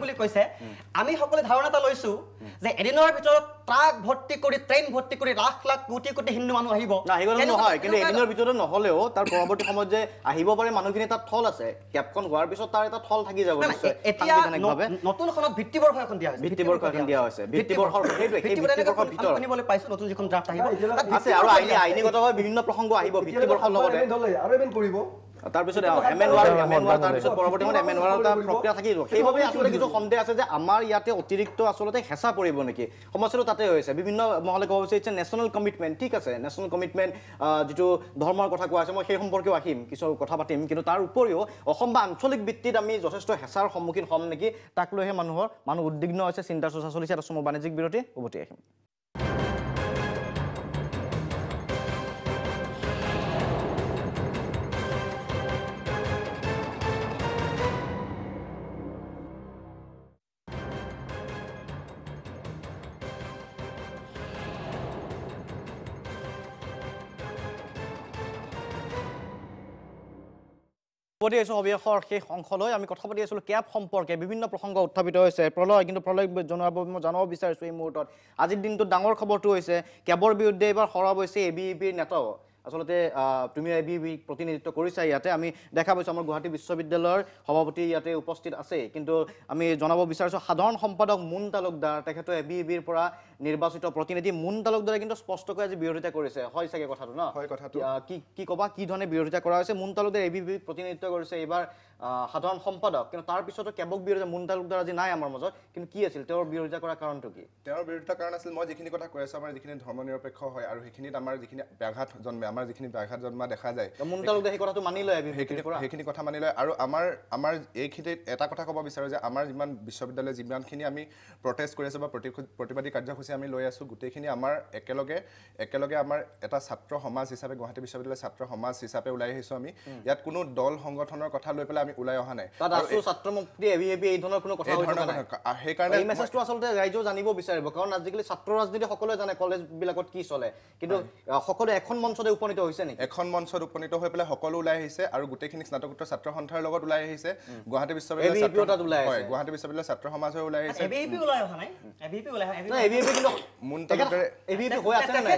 বুলি কৈছে আমি সকলোৱে ধাৰণা এটা লৈছোঁ যে এদিনৰ ভিতৰত ট্ৰাক ভৰ্তি কৰি ট্ৰেইন ভৰ্তি কৰি লাখ লাখ কোটি কোটি হিন্দু মানুহ আহিব নহয় কিন্তু এদিনৰ ভিতৰত নহ'লেও তাৰ পৰৱৰ্তী সময়ত যে আহিব পাৰে মানুহখিনি তাত থল আছে কেবখন হোৱাৰ পিছত তাৰ এটা থল থাকি যাব এতিয়া নতুনখনত ভিত্তিবৰ্ষ এখন দিয়া হৈছে ভিত্তিবৰ্ষৰ ভিতৰত শুনিবলৈ পাইছোঁ নতুন যিখন ড্ৰাফ্ট আহিব আছে আৰু আইনীগতভাৱে বিভিন্ন প্ৰসংগ আহিব ভিত্তিবৰ্ষৰ লগতে আৰু এমেণ্ড কৰিব তাৰপিছত তাৰপিছত পৰৱৰ্তী সময়ত এমেণ্ড এটা প্ৰক্ৰিয়া থাকিব সেইবাবে আচলতে কিছু সন্দেহ আছে যে আমাৰ ইয়াতে অতিৰিক্ত আচলতে হেঁচা পৰিব নেকি সমস্যাটো তাতে হৈছে বিভিন্ন মহলে ক'ব বিচাৰিছে নেশ্যনেল কমিটমেণ্ট ঠিক আছে নেশ্যনেল কমিটমেণ্ট যিটো ধৰ্মৰ কথা কোৱা হৈছে মই সেই সম্পৰ্কেও আহিম কিছু কথা পাতিম কিন্তু তাৰ উপৰিও অসম বা আঞ্চলিক ভিত্তিত আমি যথেষ্ট হেঁচাৰ সন্মুখীন হ'ম নেকি তাক লৈহে মানুহ উদ্বিগ্ন হৈছে চিন্তা চৰ্চা চলিছে এটা সময় বাণিজ্যিক বিৰতি উভতি আহিম সবিশেষৰ সেই অংশলৈ আমি কথা পাতি আছিলোঁ কেব সম্পৰ্কে বিভিন্ন প্ৰসংগ উত্থাপিত হৈছে প্ৰলয় কিন্তু প্ৰলয় জানাব বিচাৰিছোঁ এই মুহূৰ্তত আজিৰ দিনটোত ডাঙৰ খবৰটো হৈছে কেবৰ বিৰুদ্ধে এইবাৰ সৰব হৈছে ABVPৰ নেতাও আচলতে তুমি ABVP প্ৰতিনিধিত্ব কৰিছা ইয়াতে আমি দেখা পাইছোঁ আমাৰ গুৱাহাটী বিশ্ববিদ্যালয়ৰ সভাপতি ইয়াতে উপস্থিত আছে কিন্তু আমি জনাব বিচাৰিছোঁ সাধাৰণ সম্পাদক মুন তালুকদাৰ তেখেতে ABVPৰ পৰা নিৰ্বাচিত প্ৰতিনিধি মুন তালুকদাৰে কিন্তু স্পষ্টকৈ আজি বিৰোধিতা কৰিছে হয় চাগে কথাটো ন হয় কথাটো কি ক'বা কি ধৰণে বিৰোধিতা কৰা হৈছে মুন তালুকদাৰে ABVP প্ৰতিনিধিত্ব কৰিছে এইবাৰ সাধাৰণ সম্পাদক কিন্তু তাৰ পিছতো কেবক বিৰোধিতা মুন তালুকদাৰ আজি নাই আমাৰ মাজত কিন্তু কি আছিল তেওঁৰ বিৰোধিতা কৰাৰ কাৰণটো কি তেওঁৰ বিৰোধিতা কাৰণ আছিল মই যিখিনি কথা কৈ আছোঁ আমাৰ যিখিনি ধৰ্ম নিৰপেক্ষ হয় আৰু সেইখিনিত আমাৰ যিখিনি ব্যাঘাত জন্মে আমাৰ যিখিনি ব্যাঘাত জন্মা দেখা যায় মুন তালুকদাৰে সেই কথাটো মানি লয় সেইখিনি কথা মানি লয় আৰু আমাৰ এইখিনিত এটা কথা ক'ব বিচাৰোঁ যে আমাৰ যিমান বিশ্ববিদ্যালয় যিমানখিনি আমি প্ৰটেষ্ট কৰি আছোঁ বা প্ৰতিবাদী কাৰ্যসূচী কাৰ্যসূচী আমি লৈ আছোঁ গোটেইখিনি আমাৰ একেলগে আমাৰ এটা ছাত্ৰ সমাজ হিচাপে গুৱাহাটী বিশ্ববিদ্যালয়ৰ ছাত্ৰ সমাজ হিচাপে ওলাই আহিছোঁ আমি ইয়াত কোনো দল সংগঠনৰ কথা লৈ পেলাই আমি ওলাই অহা নাই তাত আছো ছাত্ৰ মুক্তি এবিএপি এই ধৰণৰ কোনো কথা হৈ থকা নাই সেইকাৰণে এই মেছেজটো আচলতে ৰাইজেও জানিব বিচাৰিব কাৰণ আজিকালি ছাত্ৰ ৰাজনীতি সকলোৱে জানে কলেজবিলাকত কি চলে কিন্তু সকলোৱে এখন মঞ্চতে উপনীত হৈছে নেকি এখন মঞ্চত উপনীত হৈ পেলাই সকলো ওলাই আহিছে আৰু গোটেইখিনি স্নাতকোত্তৰ ছাত্ৰ সন্থাৰ লগত ওলাই আহিছে গুৱাহাটী বিশ্ববিদ্যালয়ৰ ছাত্ৰ সমাজ হৈ ওলাই আহিছে এবিপি ওলাই অহা নাই এবিপি ওলাই অহা নাই এবিপি কিন্তু এবিপি হৈ আছে নাই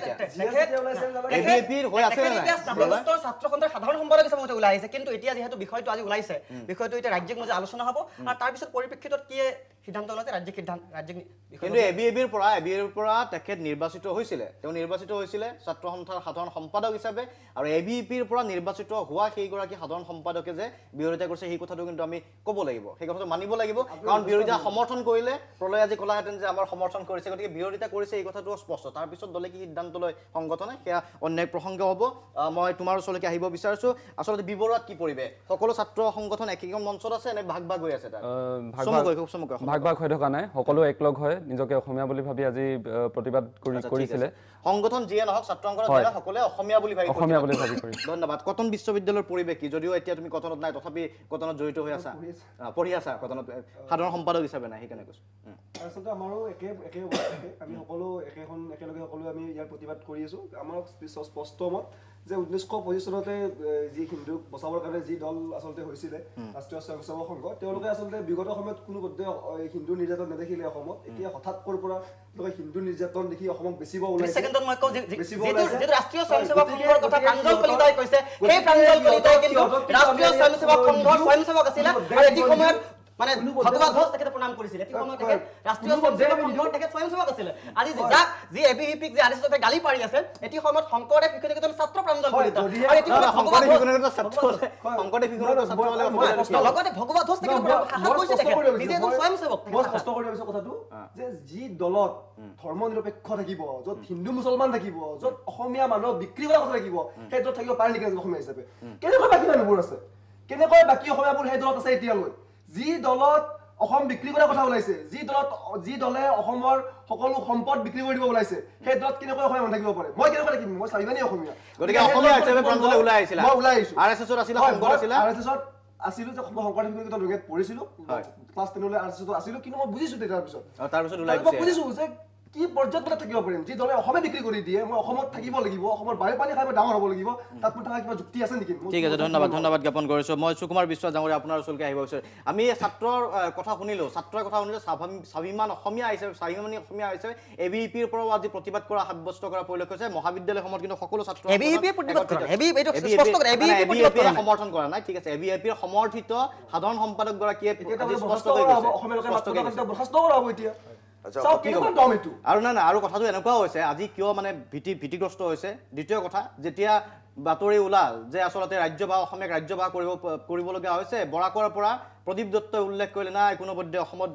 এবিপি হৈ আছে নাই স্নাতকোত্তৰ ছাত্ৰ সন্থাৰ সাধাৰণ সম্পাদক হিচাপে ওলাই আহিছে কিন্তু এতিয়া যিহেতু বিষয়টো আজি ওলাইছে বিষয়টো এতিয়া ৰাজ্যিক মঞ্চত আলোচনা হ'ব আৰু তাৰ পিছত পৰিপ্ৰেক্ষিতত কি সিদ্ধান্ত লৈছে ৰাজ্যিক কিন্তু এবিএপিৰ পৰা তেখেত নিৰ্বাচিত হৈছিলে তেওঁ নিৰ্বাচিত হৈছিলে ছাত্ৰ সন্থাৰ সাধাৰণ সম্পাদক হিচাপে আৰু এবিএপিৰ পৰা নিৰ্বাচিত হোৱা সেইগৰাকী সাধাৰণ সম্পাদকে যে বিৰোধিতা কৰিছে সেই কথাটো কিন্তু আমি ক'ব লাগিব সেই কথাটো মানিব লাগিব কাৰণ বিৰোধিতা সমৰ্থন কৰিলে প্ৰলয় আজি ক'লাহেঁতেন যে আমাৰ সমৰ্থন কৰিছে গতিকে বিৰোধিতা কৰিছে এই কথাটো স্পষ্ট তাৰপিছত দলে কি সিদ্ধান্ত লয় সংগঠনে সেয়া অন্য এক প্ৰসংগ হ'ব মই তোমাৰ ওচৰলৈকে আহিব বিচাৰিছোঁ আচলতে বিবৰুৱাত কি পৰিৱেশ সকলো ছাত্ৰ সংগঠন একেখন মঞ্চত আছে নে ভাগ হৈ আছে তাত ভাগ হৈ থকা নাই সকলো একলগ হয় নিজকে অসমীয়া বুলি ভাবি আজি প্ৰতিবাদ কৰিছিলে সংগঠন যিয়ে নহওক ছাত্ৰ সংগঠন সকলোৱে অসমীয়া বুলি ভাবি ধন্যবাদ কটন বিশ্ববিদ্যালয়ৰ পৰিৱেশ কি যদিও এতিয়া তুমি কটনত নাই তথাপি কটনত জড়িত হৈ আছা পঢ়ি আছা কটনত সাধাৰণ সম্পাদক হিচাপে নাই সেইকাৰণে কৈছোঁ আচলতে আমাৰো একে আমি সকলো একেলগে সকলো আমি ইয়াৰ প্ৰতিবাদ কৰি আছোঁ আমাৰ স্পষ্ট মত যে 1925 চনতে যি হিন্দুক বচাবৰ কাৰণে যি দল আচলতে হৈছিলে ৰাষ্ট্ৰীয় স্বয়ংসেৱক সংঘ তেওঁলোকে আচলতে বিগত সময়ত কোনো হিন্দু নিৰ্যাতন নেদেখিলে অসমত এতিয়া হঠাৎ ক'ৰ পৰা তেওঁলোকে হিন্দু নিৰ্যাতন দেখি অসমক বেচিব ওলাইছে ছেকেণ্ডত মই কওঁ যেটো ৰাষ্ট্ৰীয় স্বয়ংসেৱক সংঘৰ কথা প্ৰাঞ্জল কলিতাই কৈছে সেই প্ৰাঞ্জল কলিতাই কিন্তু ৰাষ্ট্ৰীয় স্বয়ংসেৱক সংঘৰ স্বয়ংসেৱক আছিলে আৰু এটি সময়ত মানে ভগৱান ঘোষ তেখেতে প্ৰণাম কৰিছিলে এটি সময়ত তেখেতে ৰাষ্ট্ৰীয় স্বয়ংসেৱক সংঘৰ তেখেতে স্বয়ংসেৱক আছিলে আজি যাক যি এবিভিপিক যে আদিত্যতে গালি পাৰি আছে এটি সময়ত শংকৰদেৱ শিক্ষানিকেতন ছাত্ৰ প্ৰাঞ্জল কলিতা আৰু এটি সময়ত শংকৰদেৱ শিক্ষানিকেতন ছাত্ৰ লগতে ভগৱান ঘোষ তেখেতে ভাষা কৈছে তেখেতে নিজে এজন স্বয়ংসেৱক মই স্পষ্ট কৰি দিছো কথাটো যে যি দলত ধৰ্ম নিৰপেক্ষ থাকিব য'ত হিন্দু মুছলমান থাকিব য'ত অসমীয়া মানুহ বিক্ৰী কৰা কথা থাকিব সেই দলত থাকিব পাৰে নেকি অসমীয়া হিচাপে কেনেকৈ বাকী মানুহবোৰ আছে কেনেকৈ বাকী অসমীয়াবোৰ সেই দলত আছে এতিয়ালৈ যি দলত অসম বিক্ৰী কৰাৰ কথা ওলাইছে যি দলে অসমৰ সকলো সম্পদ বিক্ৰী কৰি দিব ওলাইছে সেই দলত কেনেকৈ অসমীয়া মানুহ থাকিব পাৰে মই কেনেকৈ থাকিম মই চাৰিবানী অসমীয়া গতিকে অসমীয়া হিচাপে প্ৰাঞ্জলে ওলাই আহিছিল মই ওলাই আহিছোঁ আৰএছএছত আছিলা সংঘত আছিলা আৰএছএছত আছিলো যে শংকৰদেৱ শিক্ষানিকেতন ৰোগীত পঢ়িছিলো ক্লাছ 10 লৈ আৰএছএছত আছিলো কিন্তু মই বুজিছো তাৰপিছত ওলাই বুজিছো যে কি পৰ্যায়ত মানে থাকিব পাৰিম যি দলে অসমে বিক্ৰী কৰি দিয়ে মই অসমত থাকিব লাগিব অসমৰ বায়ু পানী খাই মই ডাঙৰ হ'ব লাগিব তাত মোৰ কিবা যুক্তি আছে নেকি ঠিক আছে ধন্যবাদ জ্ঞাপন কৰিছোঁ মই সুকুমাৰ বিশ্বাস ডাঙৰীয়া আপোনাৰ ওচৰলৈ আহিব বিচাৰিছোঁ আমি ছাত্ৰৰ কথা শুনিলোঁ স্বাভিমান অসমীয়া হিচাপে স্বাভিমানী অসমীয়া হিচাপে এবিভিপিৰ পৰাও আজি প্ৰতিবাদ কৰা সাব্যস্ত কৰা পৰিলক্ষিত হৈছে মহাবিদ্যালয়সমূহত কিন্তু সকলো ছাত্ৰ সমৰ্থন কৰা নাই ঠিক আছে এবিভিপিৰ সমৰ্থিত সাধাৰণ সম্পাদকগৰাকীয়ে স্পষ্ট কৰি কৈছে আৰু না আৰু কথাটো এনেকুৱাও হৈছে আজি কিয় মানে ভীতিগ্ৰস্ত হৈছে দ্বিতীয় কথা যেতিয়া বাতৰি ওলাল যে আচলতে ৰাজ্যসভা অসমীয়াক ৰাজ্যসভা কৰিবলগীয়া হৈছে বৰাকৰ পৰা প্ৰদীপ দত্তই উল্লেখ কৰিলে নাই কোনোপধ্যে অসমত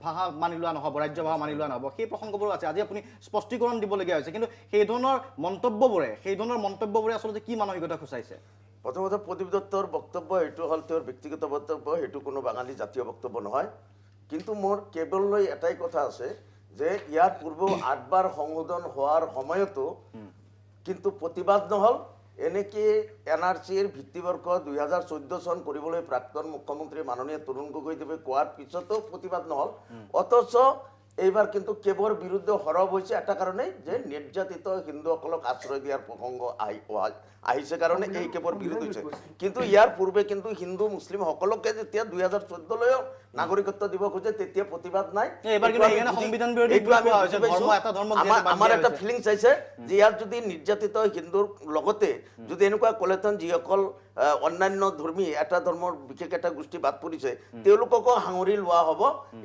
ভাষা মানি লোৱা নহ'ব ৰাজ্যসভা মানি লোৱা নহ'ব সেই প্ৰসংগবোৰো আছে আজি আপুনি স্পষ্টীকৰণ দিবলগীয়া হৈছে কিন্তু সেই ধৰণৰ মন্তব্যবোৰে আচলতে কি মানসিকতা সূচাইছে প্ৰথমতে প্ৰদীপ দত্তৰ বক্তব্য এইটো হ'ল তেওঁৰ ব্যক্তিগত বক্তব্য সেইটো কোনো বাঙালী জাতীয় বক্তব্য নহয় কিন্তু মোৰ কেৱললৈ এটাই কথা আছে যে ইয়াৰ পূৰ্বেও 8বাৰ সংশোধন হোৱাৰ সময়তো কিন্তু প্ৰতিবাদ নহ'ল এনেকৈ NRCৰ ভিত্তিবৰ্ষ 2014 চন কৰিবলৈ প্ৰাক্তন মুখ্যমন্ত্ৰী মাননীয় তৰুণ গগৈদেৱে কোৱাৰ পিছতো প্ৰতিবাদ নহ'ল অথচ এইবাৰ কিন্তু কেৱল বিৰুদ্ধে সৰব হৈছে এটা কাৰণেই যে নিৰ্যাতিত হিন্দুসকলক আশ্ৰয় দিয়াৰ প্ৰসংগ আহিছে কাৰণে এই কেৱল বিৰোধ হৈছে কিন্তু ইয়াৰ পূৰ্বে কিন্তু হিন্দু মুছলিম সকলোকে যেতিয়া 2014 লৈও নাগৰিকত্ব দিব খোজে তেতিয়া প্ৰতিবাদ নাই আমাৰ এটা ফিলিংছ আছে যে ইয়াৰ যদি নিৰ্যাতিত হিন্দুৰ লগতে যদি এনেকুৱা কলেথন যিসকল অন্যান্য ধৰ্মী এটা ধৰ্মৰ বিশেষ এটা গোষ্ঠী বাদ পৰিছে তেওঁলোককো সাঙুৰি লোৱা হ'ব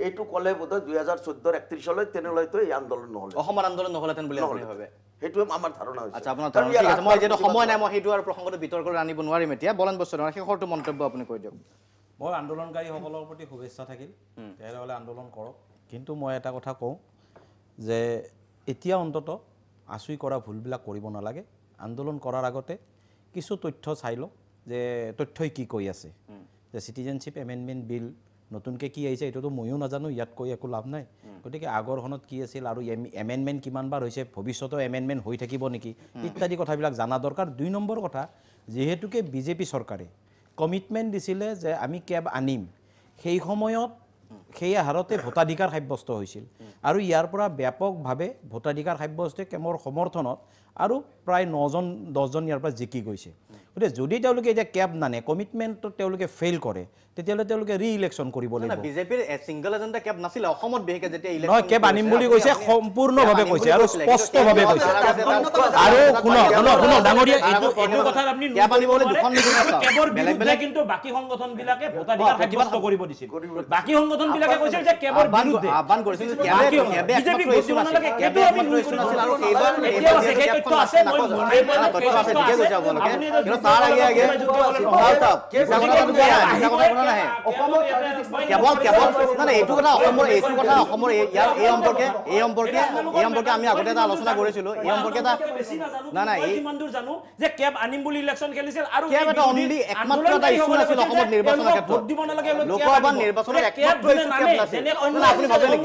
এইটো ক'লে বোধহয় 2014 31 লৈ তেনেলৈতো এই আন্দোলন নহ'ল অসমৰ আন্দোলন নহ'লেতেন বুলি আপুনি ভাবে সেইটো আমাৰ ধাৰণা হৈছে আচ্ছা আপোনাৰ ধাৰণা ঠিক আছে মই যেটো সময় নাই মই সেইটো আৰু প্ৰসংগটো বিতৰ্কলৈ আনিব নোৱাৰিম এতিয়া বলেন বস্তুৰ শেষৰটো মন্তব্য আপুনি কৈ দিয়ক মই আন্দোলনকাৰীসকলৰ প্ৰতি শুভেচ্ছা থাকিল তেওঁলোকে আন্দোলন কৰক কিন্তু মই এটা কথা কওঁ যে এতিয়া অন্তত আচুই কৰা ভুলবিলাক কৰিব নালাগে আন্দোলন কৰাৰ আগতে কিছু তথ্য চাই লওক যে তথ্যই কি কৈ আছে যে চিটিজেনশ্বিপ এমেণ্ডমেণ্ট বিল নতুনকৈ কি আহিছে এইটোতো ময়ো নাজানো, ইয়াত কৈ একো লাভ নাই। গতিকে আগৰখনত কি আছিল আৰু এমেণ্ডমেণ্ট কিমানবাৰ হৈছে, ভৱিষ্যতেও এমেণ্ডমেণ্ট হৈ থাকিব নেকি ইত্যাদি কথাবিলাক জানা দৰকাৰ। 2 নম্বৰ কথা, যিহেতুকে বিজেপি চৰকাৰে কমিটমেণ্ট দিছিলে যে আমি কেব আনিম, সেই সময়ত সেই হাৰতে ভোটাধিকাৰ সাব্যস্ত হৈছিল আৰু ইয়াৰ পৰা ব্যাপকভাৱে ভোটাধিকাৰ সাব্যস্ত কেমৰ সমৰ্থনত আৰু প্ৰায় 9-10জন ইয়াৰ পৰা জিকি গৈছে। গতিকে যদি তেওঁলোকে এতিয়া কেব নানে, কমিটমেণ্টত তেওঁলোকে ফেইল কৰে, তেতিয়াহ'লে তেওঁলোকে ৰি-ইলেকশ্যন কৰিব লাগিব। বিজেপিৰ ছিংগল এজেণ্ডা কেব নাছিলে অসমত, বিশেষকৈ যেতিয়া নহয় কেব আনিম বুলি কৈছে, সম্পূৰ্ণভাৱে কৈছে আৰু স্পষ্টভাৱে কৈছে। আৰু শুনক ডাঙৰীয়া, এইটো কথাত আপুনি কেব আনিবলৈ দুখন কেবৰ বিৰুদ্ধে কিন্তু বাকী সংগঠনবিলাকে ভোটাধিকাৰ সাব্যস্ত কৰিব দিছিল। বাকী সংগঠনবিলাকে কৈছিল যে কেবৰ বিৰুদ্ধে আহ্বান কৰিছিল, বিজেপি বুজিব নালাগে, সেইটো আমি নুই কৰি দিছিল। আৰু এইবাৰ এতিয়াও আছে, সেই তথ্য আছে, মই মনে মনে তথ্য আছে, ঠিকে কৈছে আপোনালোকে। কিন্তু তাৰ আগে এইটো কথা অসমৰ এই সম্পৰ্কে আমি আগতে এটা আলোচনা কৰিছিলো। এই সম্পৰ্কে এটা জানো যে কেব আনিম বুলি ইলেকশ্যন খেলিছিল আৰু কেব এটা অনলি একমাত্ৰ এটা ইছ্যু নাছিল অসমত নিৰ্বাচনৰ ক্ষেত্ৰত। দিব নালাগে লোকসভা নিৰ্বাচনৰ একমাত্ৰ ইছ্যু কেব নাছিল। আপুনি ভাবে নেকি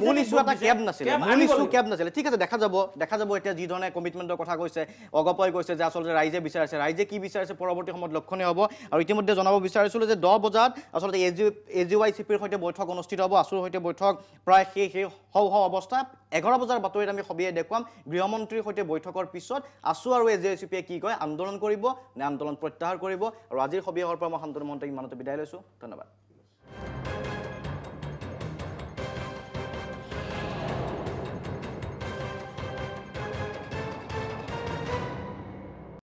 মূল ইছ্যু এটা কেব নাছিলে, মূল ইছ্যু কেব নাছিলে। ঠিক আছে, দেখা যাব এতিয়া যি ধৰণে কমিটমেণ্টৰ কথা কৈছে, অগপই কৈছে যে আচলতে ৰাইজে বিচাৰিছে, ৰাইজে কি বিচাৰিছে পৰৱৰ্তী সময়ত লক্ষণীয় হ'ব। আৰু ইতিমধ্যে জনাব বিচাৰিছিলোঁ যে 10 বজাত আচলতে AGYCPৰ সৈতে বৈঠক অনুষ্ঠিত হ'ব, আছুৰ সৈতে বৈঠক প্ৰায় সেই হওঁ অৱস্থা। 11 বজাৰ বাতৰিত আমি সবিয়ে দেখুৱাম গৃহমন্ত্ৰীৰ সৈতে বৈঠকৰ পিছত আছু আৰু AGYCPয়ে কি কয়, আন্দোলন কৰিব নে আন্দোলন প্ৰত্যাহাৰ কৰিব। আৰু আজিৰ সবিয়েহৰ পৰা মই শান্তনু মহন্তক ইমানতে বিদায় লৈছোঁ, ধন্যবাদ।